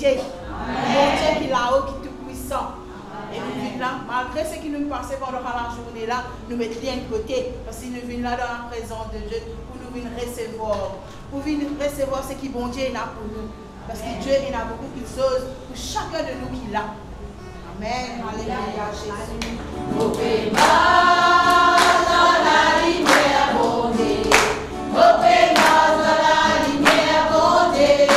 Dieu. Bon Dieu qui est là-haut, qui est tout puissant. Et nous venons là, malgré ce qui nous passait pendant la journée là, nous mettons bien de côté. Parce que nous venons là dans la présence de Dieu pour nous venir recevoir. Pour venir recevoir ce qui bon Dieu a pour nous. Parce que Dieu il a beaucoup de choses pour chacun de nous qui l'a. Amen. Alléluia, Jésus. Dans la lumière, bon Dieu. Dans la lumière, bon Dieu.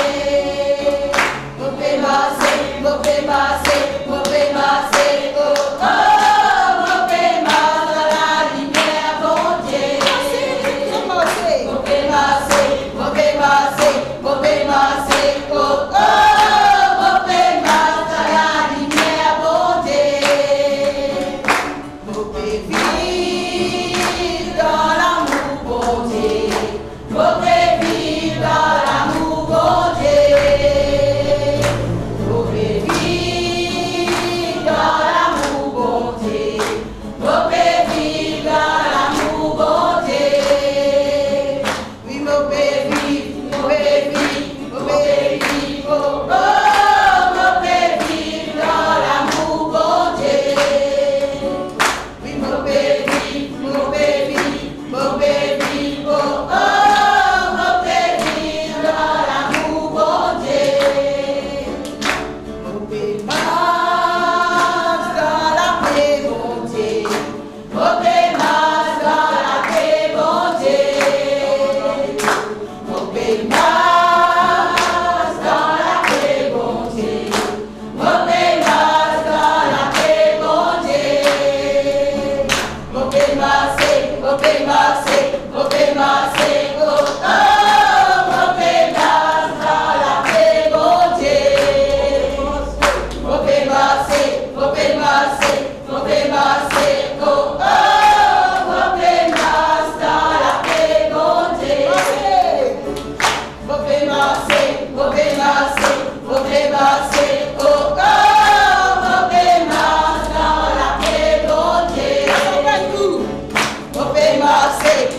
Say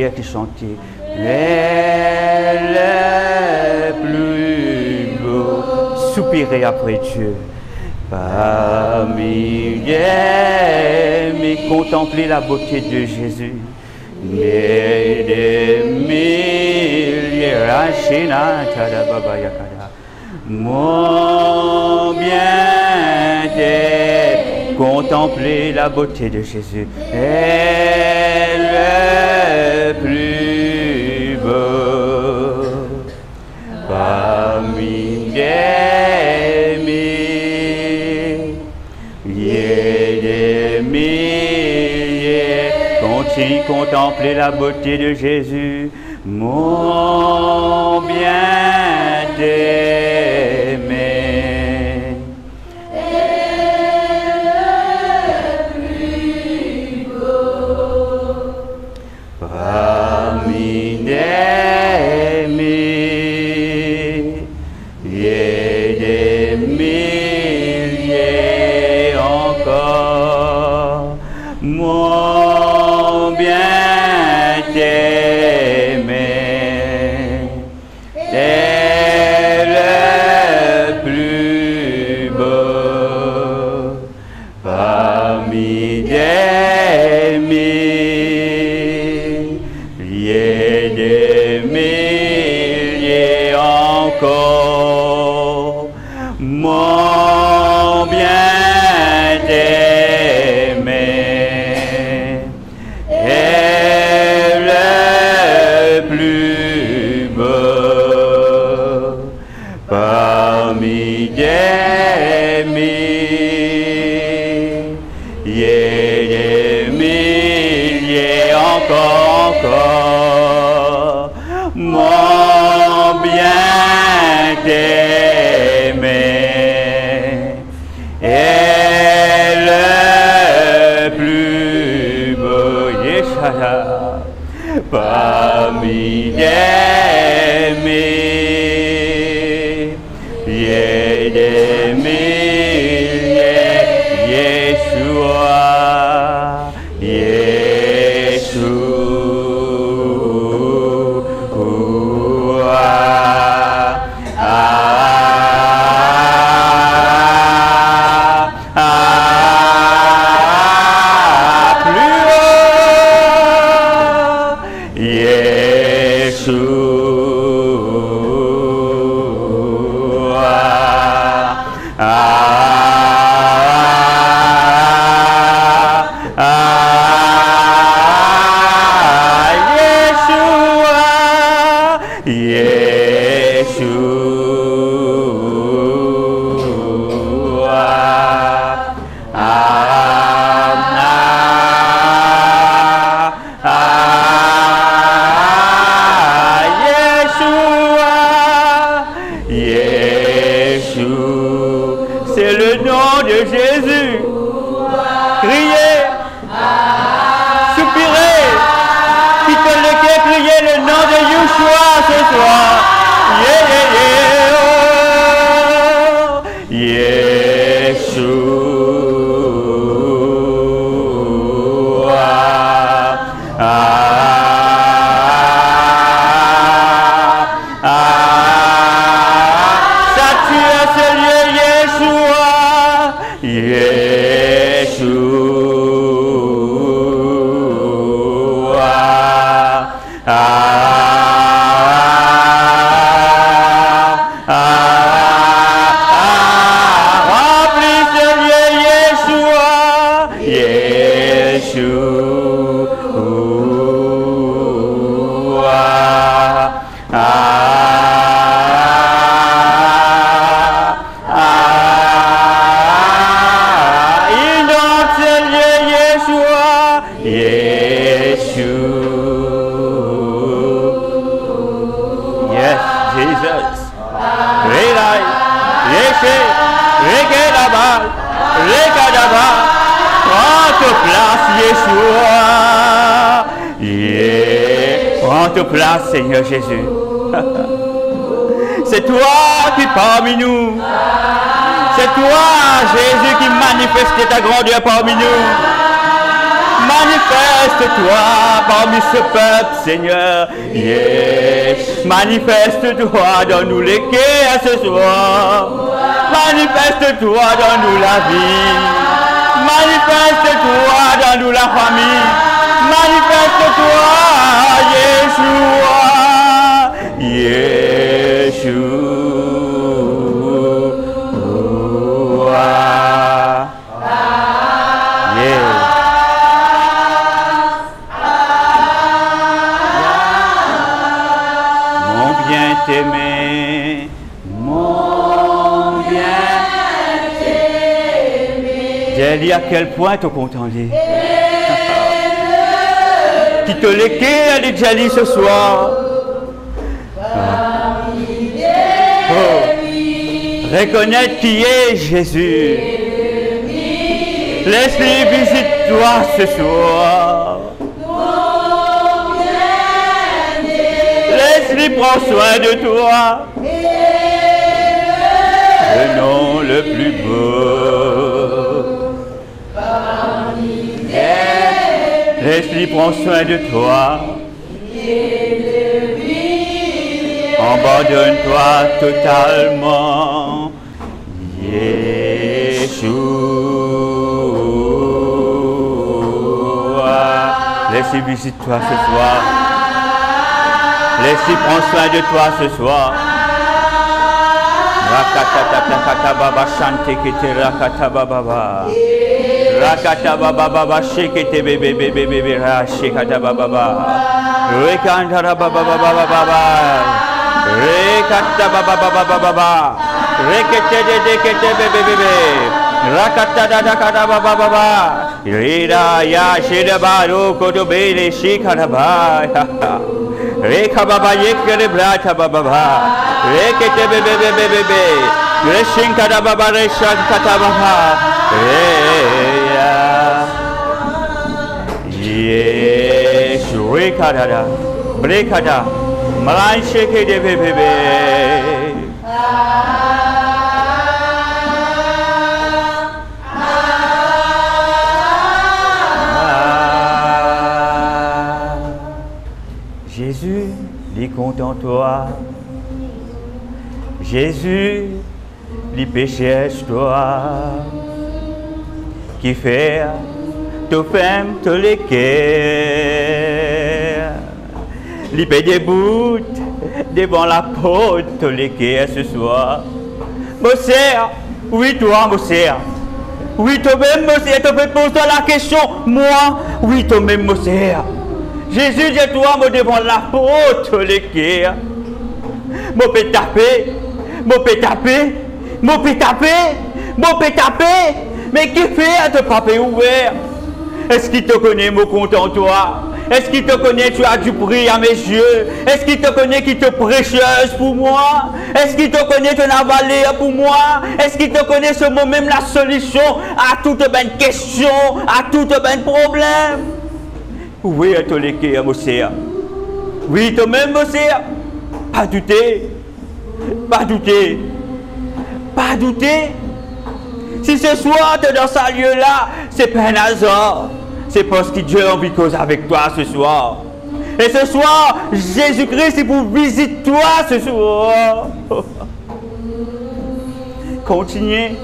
prière qui chantait. Tu es le plus beau. Soupirer après Dieu. Parmi les mais contempler la beauté de Jésus. Mais des milliers, mon bien est contempler la beauté de Jésus. Est le plus beau parmi des milliers. Continue contempler la beauté de Jésus, mon bien-aimé. Parmi des milliers encore, mon bien-aimé est le plus beau parmi des milliers encore, mon bien-aimé est le plus beau parmi des milliers encore, mon bien-aimé est le plus beau, Yeshua, parmi des milliers, Yeshua, c'est le nom de Jésus. Criez, soupirez, qui peut le crier le nom de Yeshua ce soir. Yeah, yeah, yeah. Sature ce lieu, Yeshua. Remplis ce lieu, Yes, Jesus. Relai, Yeshe, Rekedaba, Rekadaba. Prends ta place, Yeshua. Yeah. Prends ta place, Seigneur Jésus. C'est toi qui es parmi nous. C'est toi, Jésus, qui manifeste ta grandeur parmi nous. Manifeste-toi parmi ce peuple, Seigneur. Yes. Manifeste-toi, donne-nous les quais à ce soir. Manifeste-toi, donne-nous la vie. Manifeste-toi, donne-nous la famille. Manifeste-toi, Yeshua. Yeshua. Aimé, mon bien-aimé. J'ai dit à quel point te contenter. Qui te l'équait à dit ce soir. Reconnaître qui est Jésus. Laisse-lui visite-toi ce soir. Laisse-lui prendre soin de toi. Le nom le plus beau. Laisse-lui prendre soin de toi. Abandonne-toi totalement. Yeshua. Laisse-lui visite-toi ce soir. Laisse-lui prendre soin de toi ce soir. Rakata baba chante kete rakata baba. Rakata baba shekete bebe bebe bebe shekata baba. Rekanda baba baba. Rekata baba baba. Rekete de kete bebe bebe. Rakata da baba. Rida ya sheda baro kodobele shekata baba. Reka baba yekere brata baba. Rekete bebe bebe bebe. Reshinka da baba reshanka da baba. Yes, rekada da. Brekada. Malan sheke de bebe bebe. Jésus, lis contente-toi. Jésus, lis péchesse-toi. Qui fait te femme te l'équerre. Lis paix des bouts devant la porte te l'équerre ce soir. Mon sœur, oui toi mon sœur. Oui toi-même mon sœur, te fais poser la question. Moi, oui toi-même mon sœur. Jésus, j'ai toi, moi devant la porte, l'équerre. Moi peux taper, moi peux taper, moi peux taper, moi peux taper. Mais qui fait à te paper ouvert? Est-ce qu'il te connaît, mon content toi? Est-ce qu'il te connaît, tu as du prix à mes yeux? Est-ce qu'il te connaît, qui te précieuse pour moi? Est-ce qu'il te connaît, ton avalé pour moi? Est-ce qu'il te connaît ce mot même la solution à toute bonne question, à toute bonne problème? Oui, à te l'équer, mon sœur. Oui, toi-même, mon sœur. Pas douter. Pas douter. Pas douter. Si ce soir, tu es dans ce lieu-là, c'est pas un hasard. C'est parce que Dieu a envie de causer avec toi ce soir. Et ce soir, Jésus-Christ, il pour visiter toi ce soir. Continue.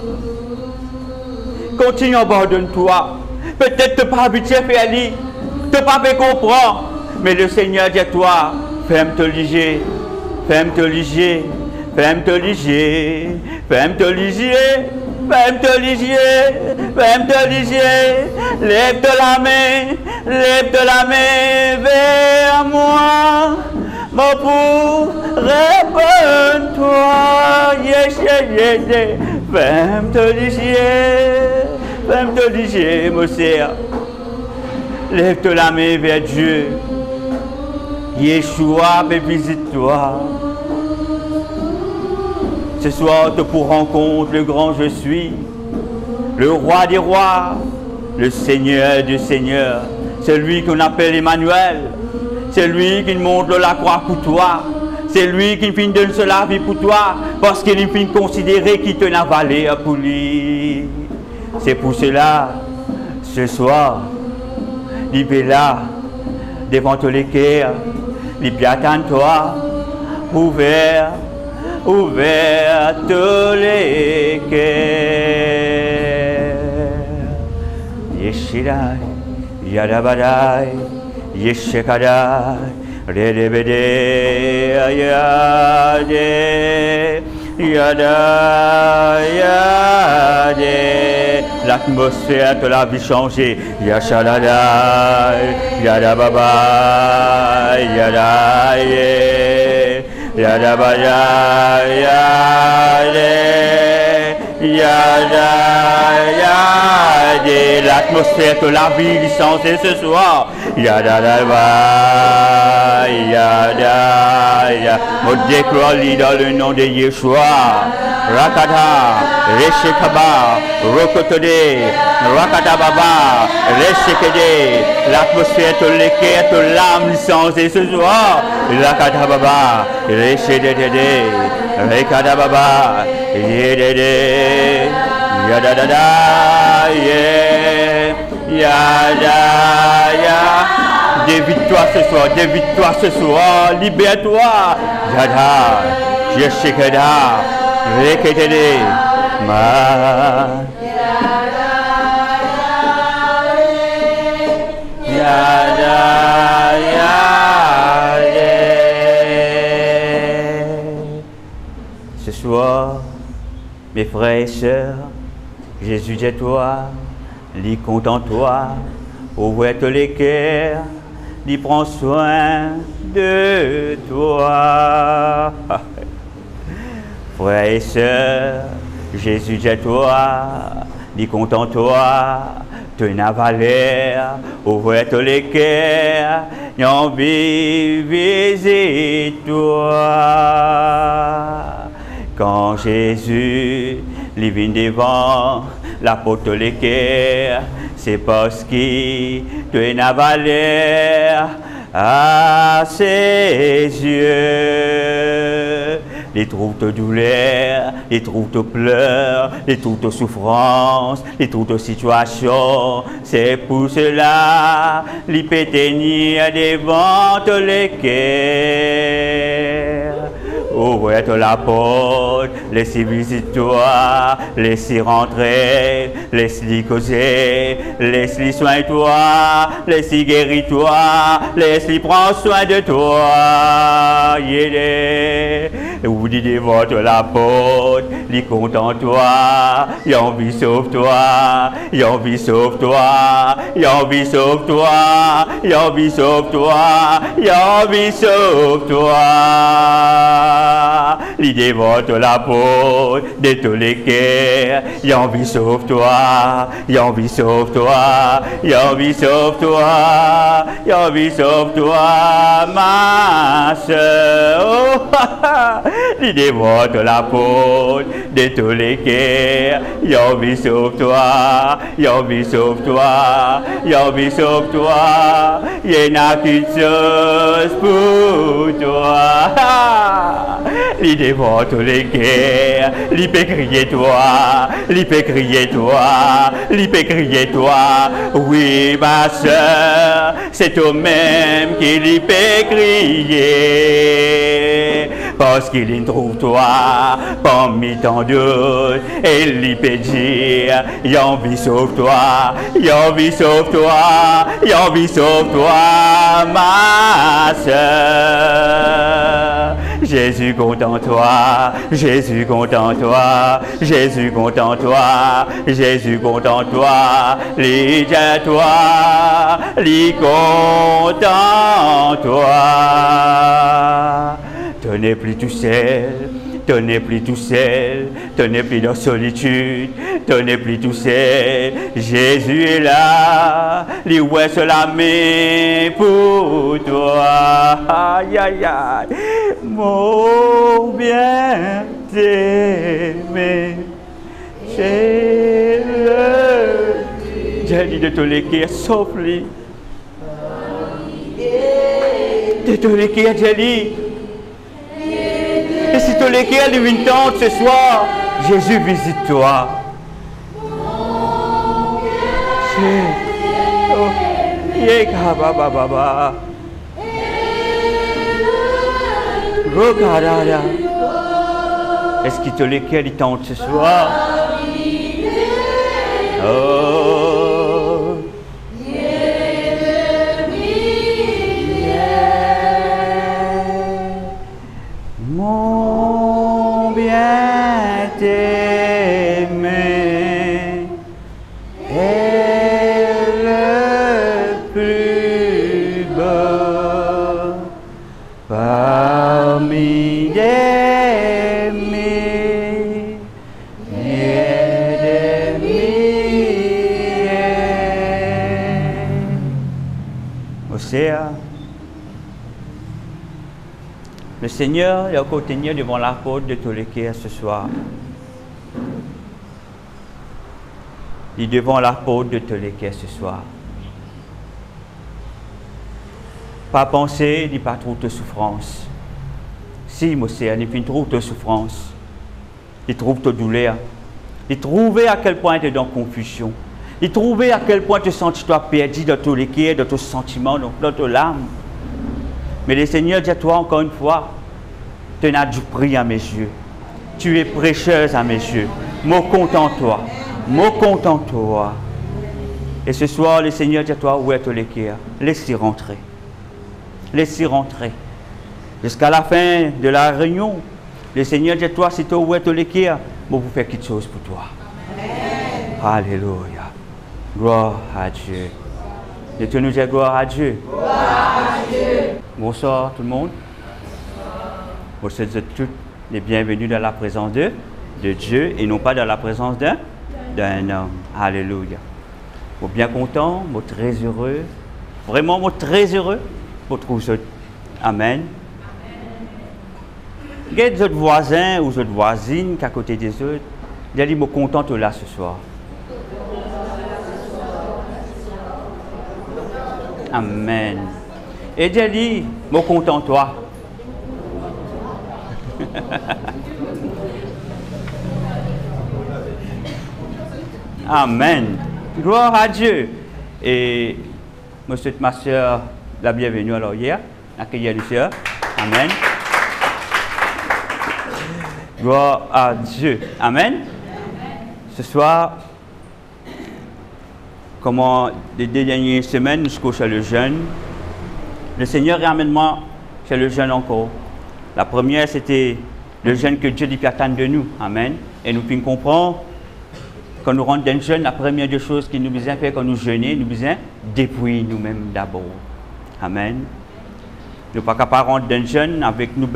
Continue, abandonne-toi. Peut-être tu n'es pas habitué à faire lire. Tu n'as pas fait comprendre, mais le Seigneur dit à toi, fais-moi te liger, fais-moi te liger, fais-moi te liger, fais-moi te liger, fais-moi te liger, fais-moi te liger, lève-toi la main vers moi, mon pour réponds-toi, yes, fais-moi te liger, mon sœur. Lève-toi la main vers Dieu. Yeshua, visite-toi. Ce soir, te pour rencontre le grand je suis, le roi des rois, le Seigneur des seigneurs. C'est lui qu'on appelle Emmanuel. C'est lui qui montre la croix pour toi. C'est lui qui finit de se la vie pour toi. Parce qu'il finit de considérer qu'il te n'a valé pour lui. C'est pour cela, ce soir, libère là, devant tous les cœurs, libère attends-toi, ouvert tous les cœurs. Yeshidai, Yadabadai, Yeshekadai, Redebede, Yade, Yada, Yade. L'atmosphère de la vie changée. Yashaladai, Yadababa, Yadaye, Yadabaya, Yade, Yada, Yade. L'atmosphère de la vie est changée ce soir. Yadadaba, Yada, Yada. On déclare dans le nom de Yeshua. Rakata, Reshekaba, Rokotode, Rakata Baba, Reshekede, l'atmosphère de l'équerre, de l'âme licenciée ce soir. Rakata Baba, Reshedede, Rekata Baba, Yedede, Yadadada, Yada, dévite-toi ce soir, dévite-toi ce soir, libère-toi. Yada, Yeshekeda. Reketede ma yada yade. Ce soir, mes frères et sœurs, Jésus dit toi, il compte en toi, ouvre les cœurs, il prend soin de toi. Frères et sœurs, Jésus dit toi, il compte en toi, tu n'as valeur, ouvre tous les cœurs, et envie visite toi. Quand Jésus il vient devant la porte de les cœurs, c'est parce qu'il tu n'as valeur à ses yeux. Les trouves de douleur, les trouves de pleurs, les trouves de souffrance, les trouves de situation. C'est pour cela, les peut tenir devant les cœurs. Ouvre la porte, laisse-y visiter-toi, laisse-y rentrer, laisse-y causer, laisse-y soigner-toi, laisse-y guérir-toi, laisse-y prendre soin de toi. Ouvre devant la porte, il compte en toi, il a envie sauve-toi, il a envie sauve-toi, il a envie sauve-toi, il a envie sauve-toi, il a envie sauve-toi. Il devant la porte de tous les cœurs, il a envie sauve-toi, il a envie sauve-toi, il a envie sauve-toi, il a envie sauve-toi, ma soeur. Il devant la porte de tous les cœurs, il a envie sauve-toi, il a envie sauve-toi, il a envie sauve-toi, il n'y a qu'une chose pour toi. Il devant tous les cœurs, il peut crier toi, il peut crier toi, il peut crier toi. Oui, ma soeur, c'est toi-même qui peut crier. Parce qu'il trouve toi parmi tant d'autres, et il peut dire, il a envie sauve-toi, il a envie sauve-toi, il a envie sauve-toi, ma soeur. Jésus compte en toi, Jésus compte en toi, Jésus compte en toi, Jésus compte en toi, lis à toi, lis compte en toi. Tu n'es plus tout seul, tu n'es plus tout seul, tu n'es plus dans solitude, tu n'es plus tout seul. Jésus est là, il ouvre la main pour toi. Aïe aïe aïe, mon bien-aimé, c'est le. J'ai dit de tous les cœurs, sauf-lui. De tous les cœurs, j'ai dit. Et si tous les cœurs d'une tente ce soir, Jésus visite toi. Yekabababa. Rokarada. Est-ce qu'il te lesquels il tente ce soir? Oh. Mon bien-aimé est le plus beau parmi des milliers de milliers. Océan. Le Seigneur est encore tenu devant la porte de Tolekea ce soir. Il est devant la porte de Tolekea ce soir. Pas penser, ni pas trop de souffrance. Si, Mosée, il fait trop de souffrance. Il trouve ta douleur. Il trouve à quel point tu es dans confusion. Il trouve à quel point tu sens toi perdu dans Tolekea, dans tes sentiments, dans tes larmes. Mais le Seigneur dit à toi encore une fois, tu n'as du prix à mes yeux. Tu es précieuse à mes yeux. Me contente-toi. Me contente-toi. Et ce soir, le Seigneur dit à toi, où est Tolekea? Laisse-y rentrer. Laisse-y rentrer. Jusqu'à la fin de la réunion, le Seigneur dit à toi, si tu es où est Tolekea, je vais vous faire quelque chose pour toi. Amen. Alléluia. Gloire à Dieu. Et tu nous dis gloire à Dieu. Gloire à Dieu. Bonsoir tout le monde. Vous êtes tous les bienvenus dans la présence de Dieu et non pas dans la présence d'un homme. Alléluia. Vous êtes bien content, vous êtes très heureux. Vraiment, vous êtes très heureux. Vous trouvez ça. Amen. Il y a des autres voisins ou des autres voisines qui à côté des autres. Ils disent, je suis content de là ce soir. Amen. Et Dieu dit, je suis content de toi. Amen. Gloire à Dieu. Et monsieur et ma soeur, la bienvenue alors hier. Accueillir les soeurs. Amen. Gloire à Dieu. Amen. Ce soir, comment les deux dernières semaines, jusqu'au chez le jeûne, le Seigneur ramène moi chez le jeûne encore. La première, c'était le jeûne que Dieu dit attendre de nous. Amen. Et nous pouvons comprendre, quand nous rentrons dans le jeûne, la première des choses qui nous besoin faire quand nous jeûnons, nous besoin dépouiller nous-mêmes d'abord. Amen. Nous ne sommes pas rentrer dans le jeûne avec nous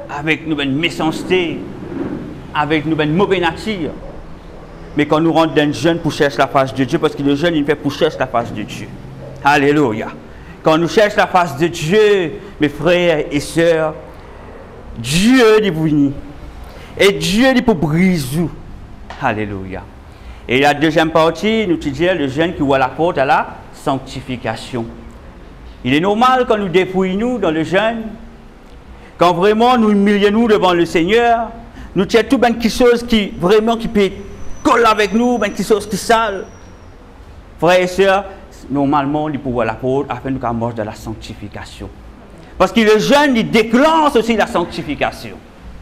avec nous méchanceté, avec nous mauvaise nature. Mais quand nous rentrons dans le jeûne pour chercher la face de Dieu, parce que le jeûne, il fait pour chercher la face de Dieu. Alléluia. Quand nous cherchons la face de Dieu, mes frères et sœurs, Dieu est pour nous. Et Dieu est pour briser. Alléluia. Et la deuxième partie, nous disons le jeûne qui ouvre la porte à la sanctification. Il est normal quand nous dépouillons dans le jeûne, quand vraiment nous humilions devant le Seigneur, nous tirons tout quelque chose qui vraiment qui peut coller avec nous, quelque chose qui sale. Frères et sœurs, normalement, il faut ouvrir la porte afin de nous marcher dans la sanctification. Parce que le jeûne, il déclenche aussi la sanctification.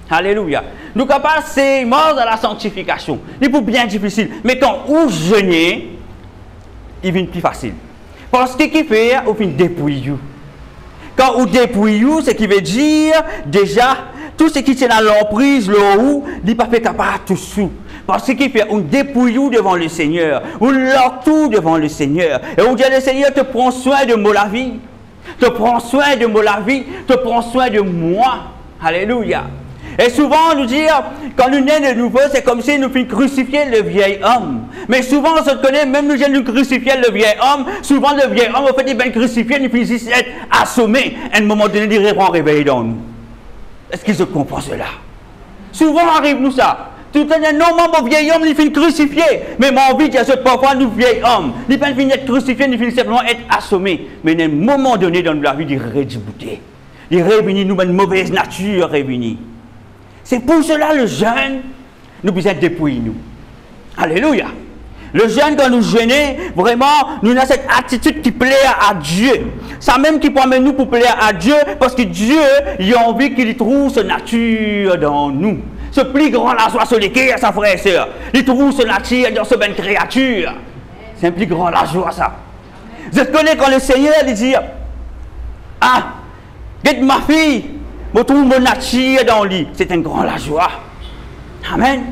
Alléluia. Nous sommes capables de mort dans la sanctification. Il est bien difficile. Mais quand vous jeûnez, il devient plus facile. Parce que ce qui fait, vous finissez dépouiller. Quand vous dépouillez, ce qui veut dire, déjà, tout ce qui tient à l'emprise, le haut, il n'est pas fait capable de tout sous. Parce que ce qui fait, on dépouille devant le Seigneur. On l'a tout devant le Seigneur. Et on dit, le Seigneur te prend soin de moi la vie. Te prend soin de moi la vie. Te prend soin de moi. Alléluia. Et souvent, on nous dit, quand nous naissons de nouveau, c'est comme si nous fûmes crucifier le vieil homme. Mais souvent, on se connaît, même nous nous crucifier le vieil homme, souvent le vieil homme, en fait, il va crucifier, il finit être assommé. À un moment donné, il répond réveil dans nous. Est-ce qu'ils se comprennent cela? Souvent, arrive-nous ça. Tout le temps, non, mon vieil homme, il finit crucifié. Mais mon envie, c'est parfois, nous, vieil homme, il ne finit être crucifié, il finit simplement être assommé. Mais à un moment donné, dans la vie, il redibouté. Il réunit nous une mauvaise nature réunie. C'est pour cela le jeûne, nous besoin dépouiller nous. Alléluia. Le jeûne, quand nous jeûnons, vraiment, nous avons cette attitude qui plaît à Dieu. Ça même qui permet nous pour plaire à Dieu, parce que Dieu, il a envie qu'il trouve sa nature dans nous. Ce plus grand la joie sur les cœurs, sa frère et soeur. Il trouve sa nature dans ce belle créature. C'est un plus grand la joie, ça. Je connais quand le Seigneur lui dit, ah, regarde ma fille, je trouve mon nature dans lui. C'est un grand la joie. Amen.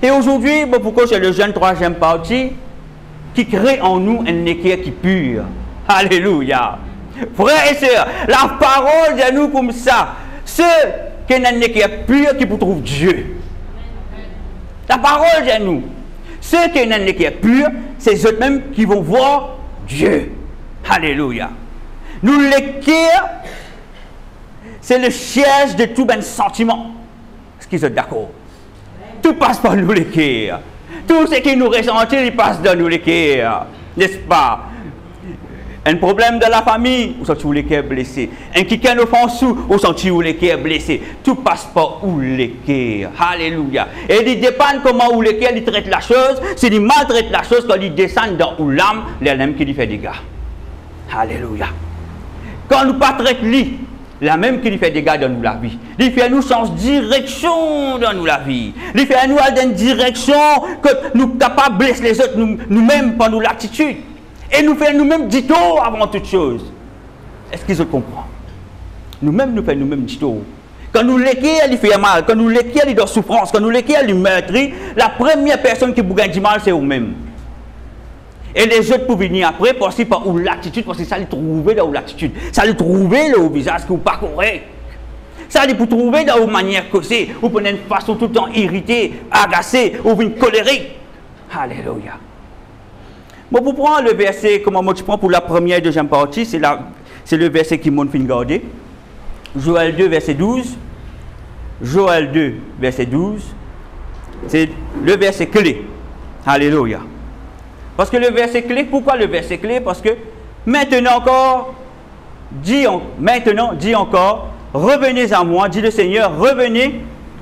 Et aujourd'hui, pourquoi c'est le jeune troisième partie qui crée en nous un équerre qui pur. Alléluia. Frères et sœurs, la parole de nous comme ça. Ceux qui ont un équerre pur qui trouvent Dieu. La parole de nous. Ceux qui ont un équerre pur, c'est eux-mêmes qui vont voir Dieu. Alléluia. Nous, l'équerre, c'est le siège de tout un sentiment. Est-ce qu'ils sont d'accord? Tout passe par nous l'équerre. Tout ce qui nous ressentit, il passe dans nous l'équerre. N'est-ce pas? Un problème de la famille, où sont-ils l'équerre blessé? Un quelqu'un offense, où sont-ils l'équerre blessé? Tout passe par où l'équerre. Alléluia. Et il dépend comment où l'équerre il traite la chose. S'il maltraite la chose, quand il descend dans où l'âme, l'âme qui lui fait des dégâts. Alléluia. Quand nous pas traitons lui, la même qui lui fait des dégâts dans nous la vie. Il fait nous changer de direction dans nous la vie. Il fait nous aller dans une direction que nous sommes capables de blesser les autres nous-mêmes par nous l'attitude. Et nous fait nous-mêmes dito avant toute chose. Est-ce qu'ils se comprennent? Nous-mêmes nous faisons nous-mêmes dito. Quand nous l'équerre, il fait mal. Quand nous l'équerre, il doit souffrance. Quand nous l'équerre, il meurtrit. La première personne qui vous gagne du mal, c'est vous-même. Et les autres pour venir après, passer par où l'attitude, parce que ça les trouver dans l'attitude. Ça les trouver là au visage qui n'est pas correct. Ça les pour trouver dans une manière causée, ou pour une façon tout le temps irritée, agacée, ou une colérique. Alléluia. Bon, pour prendre le verset, comment moi tu prends pour la première et deuxième partie, c'est le verset qui monte fin garder. Joël 2, verset 12. Joël 2, verset 12. C'est le verset clé. Alléluia. Parce que le verset clé, pourquoi le verset clé? Parce que maintenant encore, dit encore, revenez à moi, dit le Seigneur, revenez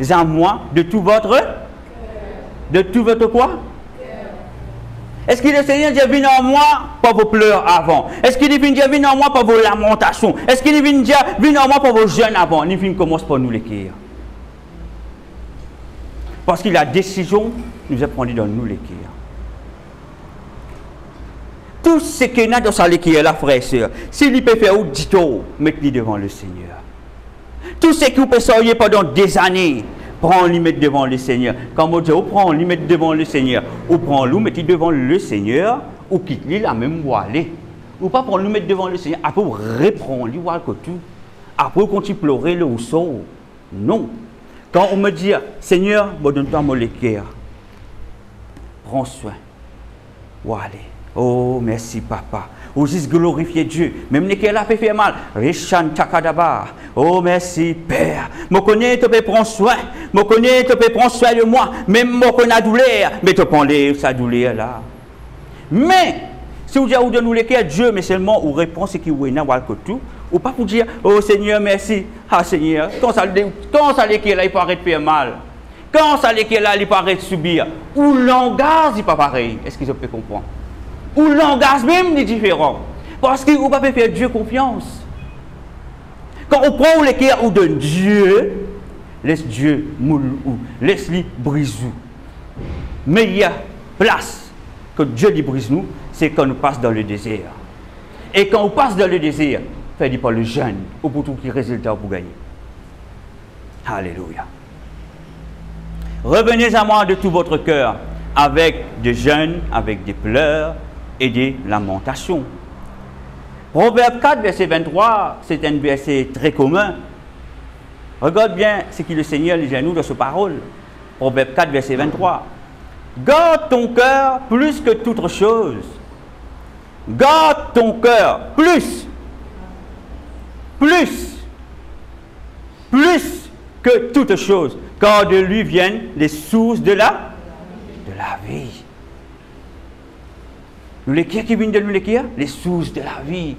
à moi de tout votre quoi? Est-ce que le Seigneur dit, venez à moi par vos pleurs avant? Est-ce qu'il dit, venez à moi par vos lamentations? Est-ce qu'il dit, venez à moi par vos jeûnes avant? Il commence par nous l'équerre. Parce que la décision nous a pris dans nous l'équerre. Tout ce qu'il y a dans sa l'équerre, là, frère et soeur, s'il peut faire, dites-le, mettez-le devant le Seigneur. Tout ce que vous pouvez sortir pendant des années, prends-le, mettez devant le Seigneur. Quand on dit, prends-le, mettez devant le Seigneur, ou prends-le, mettez devant le Seigneur, ou quitte-le la même voie aller. Ou pas prendre le mettre devant le Seigneur, après vous reprendre, voir que tout. Après vous continuez à pleurer le ou sort. Non. Quand on me dit, Seigneur, donne-toi mon l'équerre. Prends soin. Ou allez. Oh, merci, papa. Ou juste glorifier Dieu. Même l'équerre là peut faire mal. Richan Takadaba. Oh, merci, Père. Je connais, tu peux prendre soin. Je connais, tu peux prendre soin de moi. Même je connais la douleur. Mais tu prends sa douleur là. Mais, si vous dites, vous donnez l'équerre, Dieu, mais seulement, vous répond ce qui vous est dans le tout. Ou pas pour dire, oh Seigneur, merci. Ah Seigneur, quand ça l'équerre là, il paraît de faire mal. Quand ça l'équerre là, il paraît de subir. Ou le langage, il n'est pas pareil. Est-ce que je peux comprendre? Ou le langage même est différent. Parce que vous ne pouvez pas faire Dieu confiance. Quand on prend l'équerre ou donne Dieu, laisse Dieu moule ou laisse-lui brise ou. Mais il y a place que Dieu lui brise nous, c'est quand on passe dans le désert. Et quand on passe dans le désert, fait pas le jeûne, ou pour tout qui résultat pour gagner. Alléluia. Revenez à moi de tout votre cœur, avec des jeûnes, avec des pleurs et des lamentations. Proverbe 4, verset 23, c'est un verset très commun. Regarde bien ce que le Seigneur dit à nous dans cette parole. Proverbe 4, verset 23. Garde ton cœur plus que toute chose. Garde ton cœur plus que toute chose, car de lui viennent les sources de la vie. Nous l'équerre qui vient de nous l'équerre, les sources de la vie.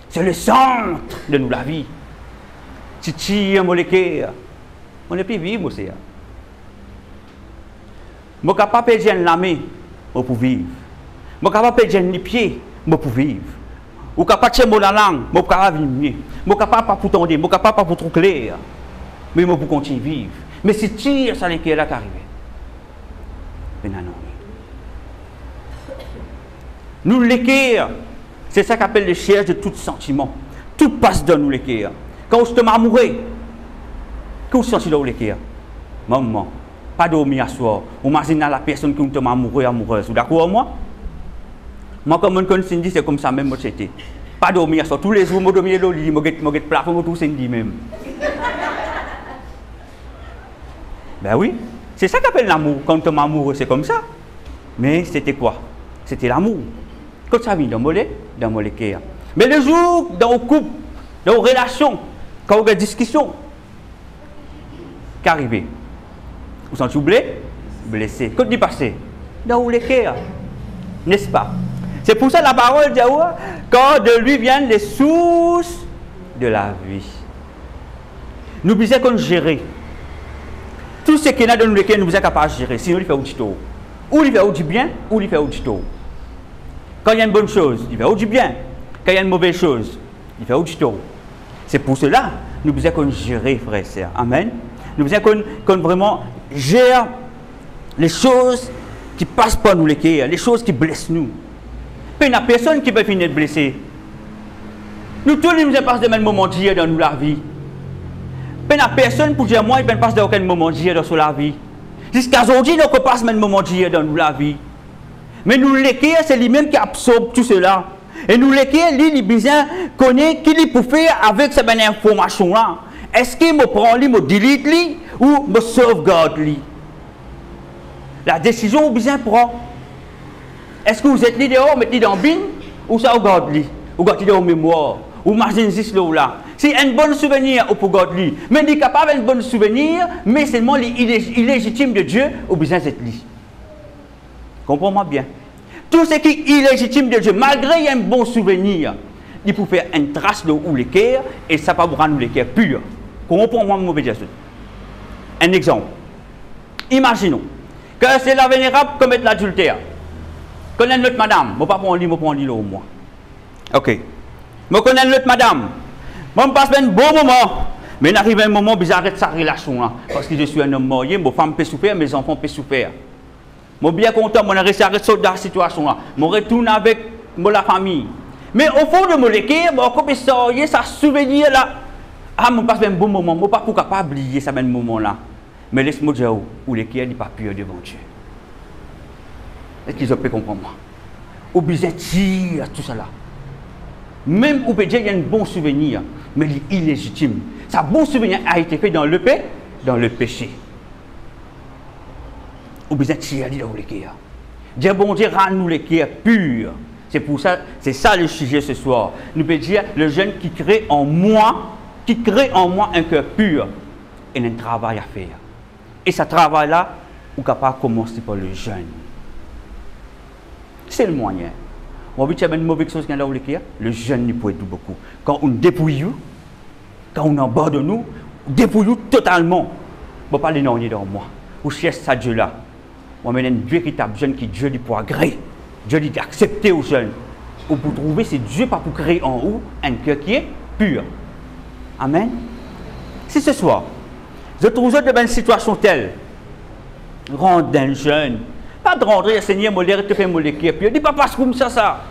C'est le centre de nous la vie. Si tu es mon l'équerre, on n'est plus vivre, moi c'est. Moi capable de gêner l'âme, pour vivre. Je suis capable de perdre les pieds, pour vivre. Je suis capable de faire la langue, je suis capable de vivre. Je suis capable de tendre, je suis capable de trop clair. Mais je peux continuer à vivre. Mais si tu ça qui est là qui arrive. Mais non. Nous l'équerre, c'est ça qu'appelle le cherche de tout sentiment. Tout passe dans nous l'équerre. Quand vous êtes amoureux, que vous sentez dans l'équerre? Maman, pas dormir à soir. Vous imaginez la personne qui est amoureux, amoureuse. Vous d'accord moi? Moi, comme on connaît Cindy, c'est comme ça même, moi, c'était. Pas dormir à soir. Tous les jours, je dormir dans le lit, je me plafond, je tout Cindy même. Ben oui, c'est ça qu'appelle l'amour. Quand on est amoureux, c'est comme ça. Mais c'était quoi? C'était l'amour. Quand ça vient dans mon cœur. Mais le jour, dans le couple, dans les relations, quand on a des discussions, qu'arrive? Vous sentez blessé. Qu'est-ce qui passe? Dans le cœur. N'est-ce pas? C'est pour ça la parole dit quand de lui viennent les sources de la vie. Nous disons qu'on gère. Tout ce qui est dans lequel nous sommes capables de gérer, sinon il fait du tout. Ou il fait du bien, ou il fait du tout. Quand il y a une bonne chose, il fait du bien. Quand il y a une mauvaise chose, il fait du tout. C'est pour cela nous devons qu'on gère, frères et sœurs. Amen. Nous devons qu'on vraiment gère les choses qui passent par nous, les choses qui blessent nous. Il n'y a personne qui peut finir de blesser. Nous tous nous passons des mêmes moments d'hier dans la vie. Il n'y a personne pour dire moi, il ne passe aucun moment d'hier dans la vie. Jusqu'à aujourd'hui, nous passons des moments d'hier dans la vie. Mais nous, l'équerre, c'est lui-même qui absorbe tout cela. Et nous, l'équerre, lui, il besoin connaît qui il peut faire avec cette information-là. Est-ce qu'il me prend, il me delete, lui, ou me sauvegarde, lui? La décision, vous besoin prend. Est-ce que vous êtes là dehors, mettez dans le bin, ou ça, vous gardez, lui? Vous gardez dans la mémoire, ou marchez juste là. C'est un bon souvenir au pour lui. Mais il est capable d'un bon souvenir, mais seulement illégitime de Dieu, au besoin d'être lui. Comprends-moi bien. Tout ce qui est illégitime de Dieu, malgré un bon souvenir, il peut faire une trace de où l'équerre, et ça va vous rendre l'équerre pur. Comprends-moi mon obédience. Un exemple. Imaginons que c'est la vénérable commettre l'adultère. Connais notre madame, je ne vais pas prendre lui au moins. Ok. Je connais notre madame. Je passe un bon moment. Mais il arrive un moment où j'arrête sa relation. Là, parce que je suis un homme marié, ma femme peut souffrir, mes enfants peuvent souffrir. Je suis bien content, je reste dans la situation. Je retourne avec la famille. Mais au fond de mon équerre, je peux ça souvenir là. Ah, je passe un bon moment. Je ne suis pas capable d'oublier ce moment-là. Mais laisse-moi dire où l'équerre n'est pas pur devant Dieu. Est-ce qu'ils peuvent comprendre moi? Ou besoin de tout cela. Même où peut dire qu'il y a un bon souvenir, mais il est illégitime. Ce bon souvenir a été fait dans le péché. Ou besoin de tirer dans l'équerre. Dieu bon Dieu rend-nous l'équerre pure. C'est pour ça, c'est ça le sujet ce soir. Nous pouvons dire le jeune qui crée en moi un cœur pur. Il y a un travail à faire. Et ce travail-là, on est capable de commencer par le jeune. C'est le moyen. On veut dire une mauvaise chose dans l'équerre, le jeune n'y peut être beaucoup. Quand on dépouille, quand on aborde nous, on dépouille totalement. On ne peut pas l'énorgner dans moi. On cherche ça Dieu-là. On mène un véritable jeune qui Dieu lui pour agréer. Dieu dit d'accepter aux jeunes. Ou pour trouver, c'est Dieu pas pour créer en haut un cœur qui est pur. Amen. Si ce soir, je trouve devant une situation telle, rendre un jeune, pas de rendre, Seigneur, moi, te fait mon l'équerre pure. Dis pas parce comme ça.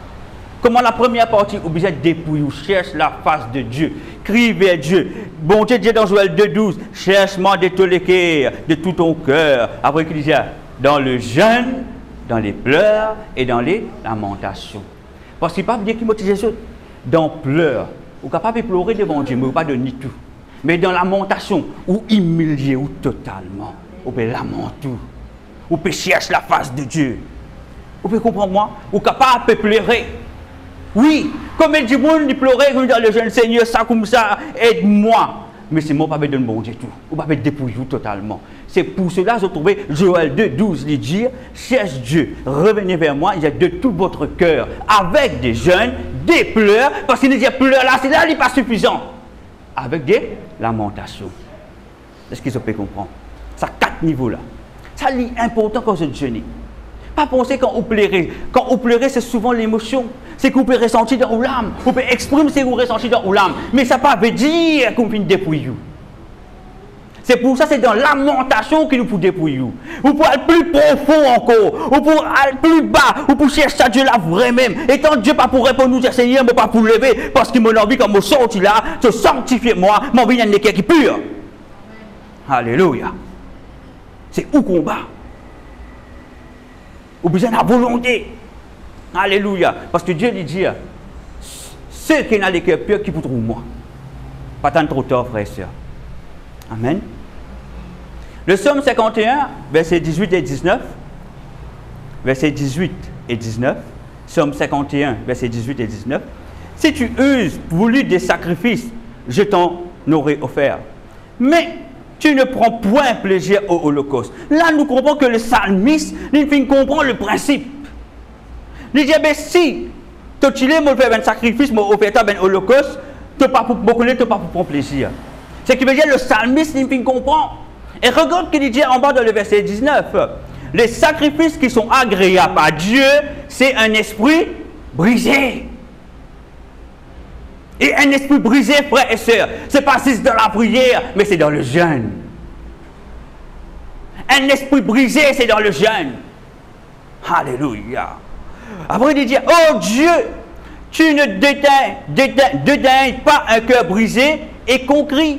Comment la première partie, ou bien dépouille, ou cherche la face de Dieu. Crie vers Dieu. Bon Dieu dit dans Joël 2,12, cherche-moi de tout l'équerre, de tout ton cœur. Après qu'il disait, dans le jeûne, dans les pleurs et dans les lamentations. Parce qu'il ne peut pas dire qu'il motive Jésus. Dans pleurs, vous êtes capable de pleurer devant Dieu, mais vous ne pouvez pas donner tout. Mais dans la lamentation, ou humilier, ou totalement, vous pouvez lamenter. Vous pouvez chercher la face de Dieu. Vous pouvez comprendre moi? Vous êtes capable de pleurer. Oui, comme il dit, il pleurait, vous dites, le jeune Seigneur, ça comme ça, aide-moi. Mais c'est moi qui ne peux pas donner bon Dieu tout. Vous ne pouvez pas dépouiller totalement. C'est pour cela que je trouve Joël 2,12 lui dire, cherche Dieu, revenez vers moi, il y a de tout votre cœur, avec des jeûnes, des pleurs, parce qu'il dit pleurs là, c'est là, il n'est pas suffisant. Avec des lamentations. Est-ce qu'ils peuvent comprendre? Ça a 4 niveaux là. Ça est important quand je jeûne. Pas penser quand vous pleurez. Quand vous pleurez, c'est souvent l'émotion. C'est que vous pouvez ressentir dans vos l'âme. Vous pouvez exprimer ce que vous ressentez dans vos l'âme. Mais ça ne veut pas dire qu'on peut dépouiller. C'est pour ça que c'est dans la lamentation qu'il nous faut dépouiller. Vous pouvez aller plus profond encore. Vous pouvez aller plus bas. Vous pouvez chercher à Dieu là vraiment. Et tant Dieu pas pour répondre, nous dire Seigneur, mais pas pour lever. Parce qu'il m'a envie, quand je sorti là, de sanctifier moi, mon vie n'est qui pur. Alléluia. C'est où combat. Vous avez besoin de la volonté. Alléluia. Parce que Dieu lui dit, ceux qui n'ont les cœurs purs, qui pour trouver moi. Pas tant trop tard, frères et sœurs. Amen. Le psaume 51, versets 18 et 19. Versets 18 et 19. Psaume 51, versets 18 et 19. Si tu uses voulu des sacrifices, je t'en aurais offert. Mais tu ne prends point plaisir au holocauste. Là, nous comprenons que le psalmiste, il comprend le principe. Il dit, ben, si tu veux faire un sacrifice, mais offert un holocauste, tu ne peux pas prendre plaisir. Ce qui veut dire le psalmiste, il comprend. Et regarde ce qu'il dit en bas dans le verset 19. Les sacrifices qui sont agréables à Dieu, c'est un esprit brisé. Et un esprit brisé, frères et sœurs, ce n'est pas juste dans la prière, mais c'est dans le jeûne. Un esprit brisé, c'est dans le jeûne. Alléluia. Après, il dit, oh Dieu, tu ne dédaignes pas un cœur brisé et conquis.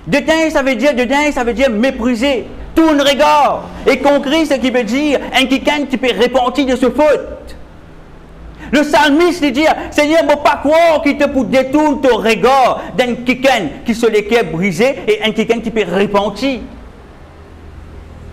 Dédaigner, ça veut dire mépriser. Tourne regard. Et conquis, ce qui veut dire un quelqu'un qui peut repentir de ce faute. Le psalmiste dit, Seigneur, ne pas croire qu'il te pour détourner ton regard d'un quelqu'un qui se les cœurs brisés et un quelqu'un qui peut repentir.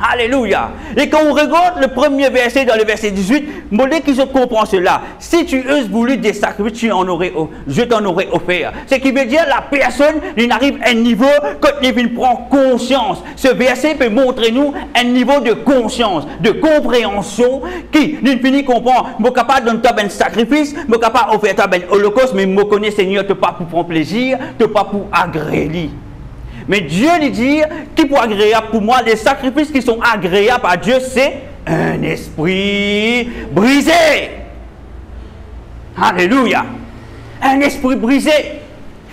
Alléluia. Et quand on regarde le premier verset dans le verset 18, Molé qui se comprend cela. Si tu eusses voulu des sacrifices, je t'en aurais offert. Ce qui veut dire la personne, il arrive à un niveau quand il prend conscience. Ce verset peut montrer nous un niveau de conscience, de compréhension qui, il finit comprendre, je suis capable de donner un sacrifice, je suis capable d'offrir un holocauste, mais je connais Seigneur, tu pas pour prendre plaisir, tu pas pour agréer. Mais Dieu lui dit, qui pour agréable pour moi, les sacrifices qui sont agréables à Dieu, c'est un esprit brisé. Alléluia. Un esprit brisé.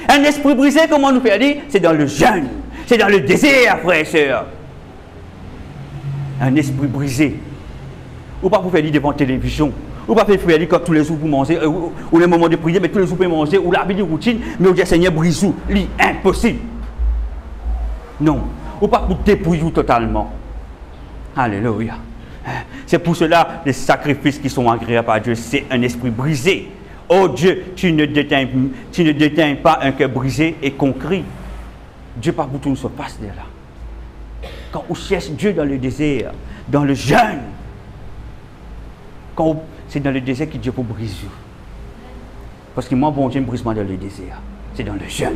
Un esprit brisé, comment nous fait dire? C'est dans le jeûne. C'est dans le désert, frères et sœurs. Un esprit brisé. Ou pas pour faire dire devant la télévision. Ou pas pour faire dire quand tous les jours vous mangez, ou les moments de prière, mais tous les jours vous manger, ou la vie de routine, mais vous dites Seigneur, brise-vous. Impossible. Non, ou pas pour dépouiller totalement. Alléluia. C'est pour cela les sacrifices qui sont agréables à Dieu, c'est un esprit brisé. Oh Dieu, tu ne déteins pas un cœur brisé et conquis. Dieu pas pour tout nous se passe de là. Quand on cherche Dieu dans le désert, dans le jeûne, c'est dans le désert que Dieu peut briser. Parce que moi, bon Dieu me brise moi dans le désert. C'est dans le jeûne.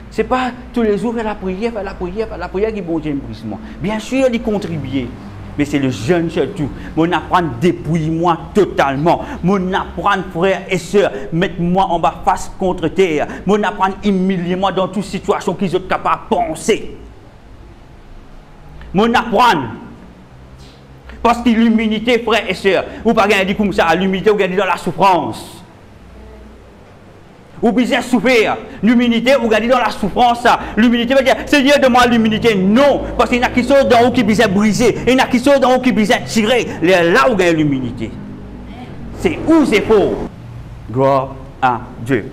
Ce n'est pas tous les jours faire la prière qui bon Dieu me brise moi. Bien sûr, il contribue. Mais c'est le jeûne surtout. Mon apprendre dépouille-moi totalement. Mon apprendre, frères et sœurs, mettre-moi en bas face contre terre. Mon apprendre humilier-moi dans toute situation qu'ils sont capables de penser. Mon apprendre. Parce que l'humilité, frères et sœurs, vous ne pouvez pas dire comme ça, l'humilité, vous gagnez dans la souffrance. Ou bien souffrir. L'humilité, vous regardez dans la souffrance. L'humilité veut dire, Seigneur, demande l'humilité. Non, parce qu'il y a qui sont dans haut qui besoin briser. Il y a qui sont dans haut qui besoin tirer. Là où vous gagnez l'humilité. C'est où c'est faux. Gloire à Dieu.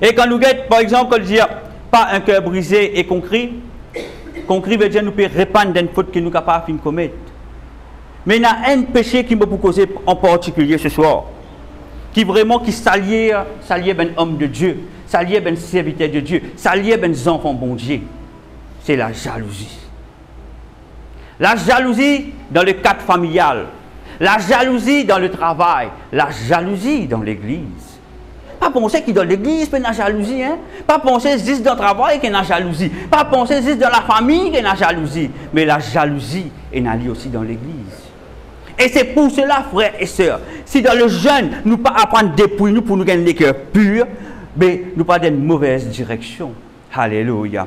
Et quand nous guettons, par exemple, quand dire pas un cœur brisé et conquis veut dire nous pouvons répandre d'une faute que nous sommes capables de commettre. Mais il y a un péché qui me peut causer en particulier ce soir. Qui vraiment qui s'allie ben homme de Dieu, s'allie ben serviteur de Dieu, s'allie ben enfants bon Dieu. C'est la jalousie. La jalousie dans le cadre familial, la jalousie dans le travail, la jalousie dans l'église. Pas penser qu'il dans l'église qu'il y a la jalousie, hein? Pas penser juste dans le travail qu'il y a la jalousie, pas penser juste dans la famille qu'il y a la jalousie, mais la jalousie est allée aussi dans l'église. Et c'est pour cela, frères et sœurs, si dans le jeûne, nous ne pas apprendre dépouiller nous pour nous gagner des cœurs purs, mais nous pas dans une mauvaise direction. Alléluia.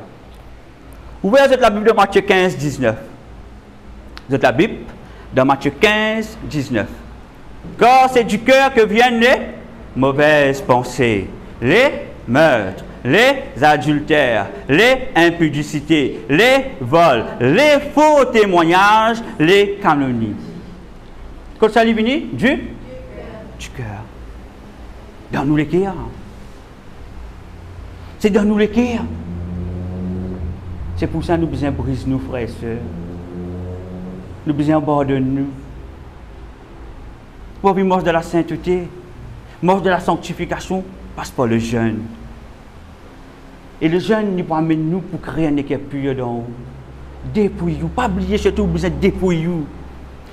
Ouvrez la Bible de Matthieu 15, 19. de la Bible, dans Matthieu 15, 19. Car c'est du cœur que viennent les mauvaises pensées, les meurtres, les adultères, les impudicités, les vols, les faux témoignages, les calomnies. Quand ça lui vient du cœur. Dans nous les cœurs. C'est dans nous les cœurs. C'est pour ça que nous besoin briser nous, frères et sœurs. Nous besoin abandonner nous. Pour vivre mort de la sainteté, mort de la sanctification, passe par le jeûne. Et le jeûne, il peut amener nous pour créer un équilibre pur dans nous. Dépouillez-vous. Pas oublier surtout, vous êtes dépouillez-vous.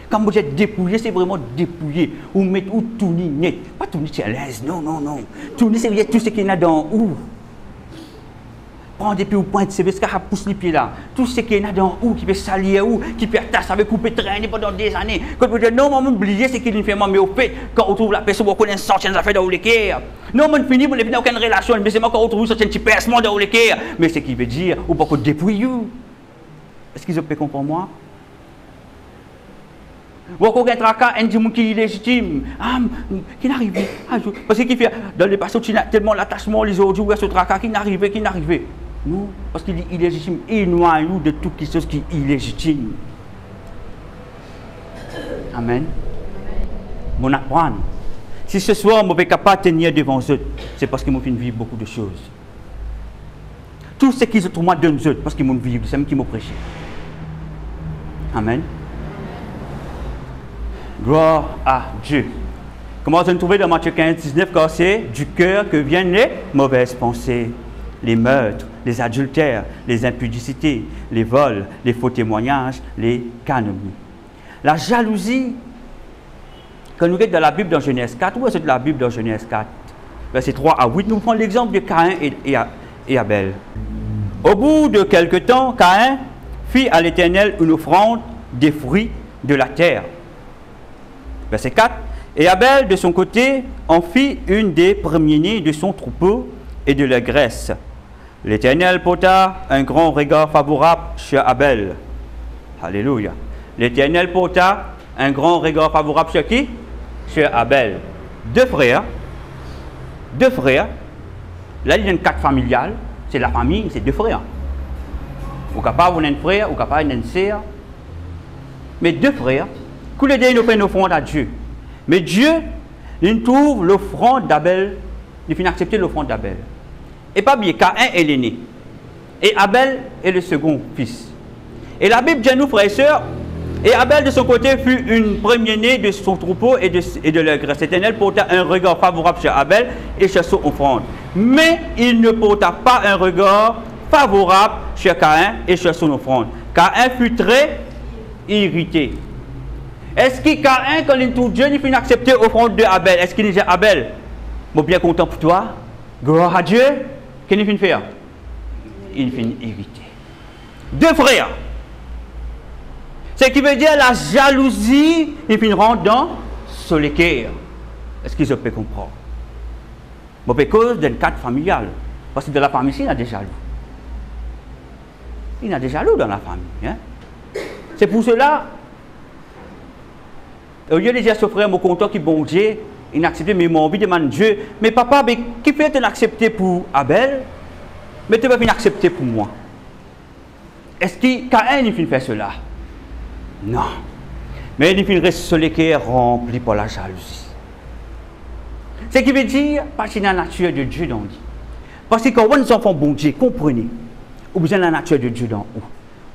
Quand vous êtes dépouillé, c'est vraiment dépouillé. Vous mettez tout net. Pas tout net, c'est à l'aise. Non, non, non. Tout net, c'est tout ce qu'il y a dans où. Prends des pieds ou pointe, c'est ce qu'il pousse les pieds là. Tout ce qu'il y a dans où, qui peut salir où, qui peut tasser avec ou peut traîner pendant des années. Quand vous dites non, moi, oublier, c'est qu'il fait mais au fait, quand on trouve la personne, on connaît certaines affaires dans le cœur. Non, on finit, on n'a aucune relation, mais c'est quand on trouve certains petits percements dans le cœur. Mais ce qui veut dire, ou pas qu'on dépouille. Est-ce qu'ils ont pu comprendre moi? Ou encore un tracas, un dit qui est illégitime. Ah, qui n'arrive pas. Parce qu'il fait, dans le passé, tellement l'attachement, les autres jours, ce tracas qui n'arrivait, qui n'arrivait. Non, parce qu'il est illégitime. Il noie de toute chose qui est illégitime. Amen. Mon apprendre. Si ce soir, je ne suis pas tenir devant eux, c'est parce qu'ils m'ont fait vivre beaucoup de choses. Tout ce qu'ils ont trouvé de nous, parce qu'ils m'ont vécu, c'est eux qui m'ont prêché. Amen. Gloire à Dieu. Comment on trouve dans Matthieu 15, 19, car c'est du cœur que viennent les mauvaises pensées, les meurtres, les adultères, les impudicités, les vols, les faux témoignages, les calomnies. La jalousie, quand nous regardons dans la Bible dans Genèse 4, où est-ce que la Bible dans Genèse 4, verset 3 à 8, nous prenons l'exemple de Caïn et Abel. Au bout de quelque temps, Caïn fit à l'Éternel une offrande des fruits de la terre. Verset 4. Et Abel, de son côté, en fit une des premiers-nés de son troupeau et de la graisse. L'Éternel porta un grand regard favorable sur Abel. Alléluia. L'Éternel porta un grand regard favorable sur qui? Sur Abel. Deux frères. Là, il y a une carte familiale. C'est la famille, c'est deux frères. Ou capable d'un frère, ou capable d'une sœur. Mais deux frères. Tous les deux, ils offrent une offrande à Dieu. Mais Dieu, il trouve l'offrande d'Abel, il finit accepter l'offrande d'Abel. Et pas bien, Caïn est l'aîné. Et Abel est le second fils. Et la Bible dit à nous, frères et sœurs, et Abel de son côté fut une première-née de son troupeau et de leur graisse. L'Éternel porta un regard favorable sur Abel et sur son offrande. Mais il ne porta pas un regard favorable sur Caïn et sur son offrande. Caïn fut très irrité. Est-ce que Caïn, quand il trouve Dieu, il finit accepter l'offrande de Abel? Est-ce qu'il dit Abel, je suis bien content pour toi, gloire à Dieu? Qu'est-ce qu'il finit faire? Il finit irrité. Deux frères. Ce qui veut dire la jalousie, il finit rentrer dans le cœur. Est-ce qu'ils peuvent comprendre? Bon, c'est cause d'un cadre familial. Parce que dans la famille, il y a des jaloux. Il y a des jaloux dans la famille. Hein? C'est pour cela, au lieu de dire à ce frère, mon content qui bon Dieu, il n'a accepté, mais il m'a envie de demander Dieu. Mais papa, mais qui fait accepter pour Abel, mais tu vas venir accepter pour moi? Est-ce que Caïn il finit faire cela? Non. Mais il finit rester sur le cœur rempli par la jalousie. Ce qui veut dire, parce que c'est la nature de Dieu dans nous. Parce que quand on est enfant bon Dieu, comprenez, vous avez la nature de Dieu dans vous.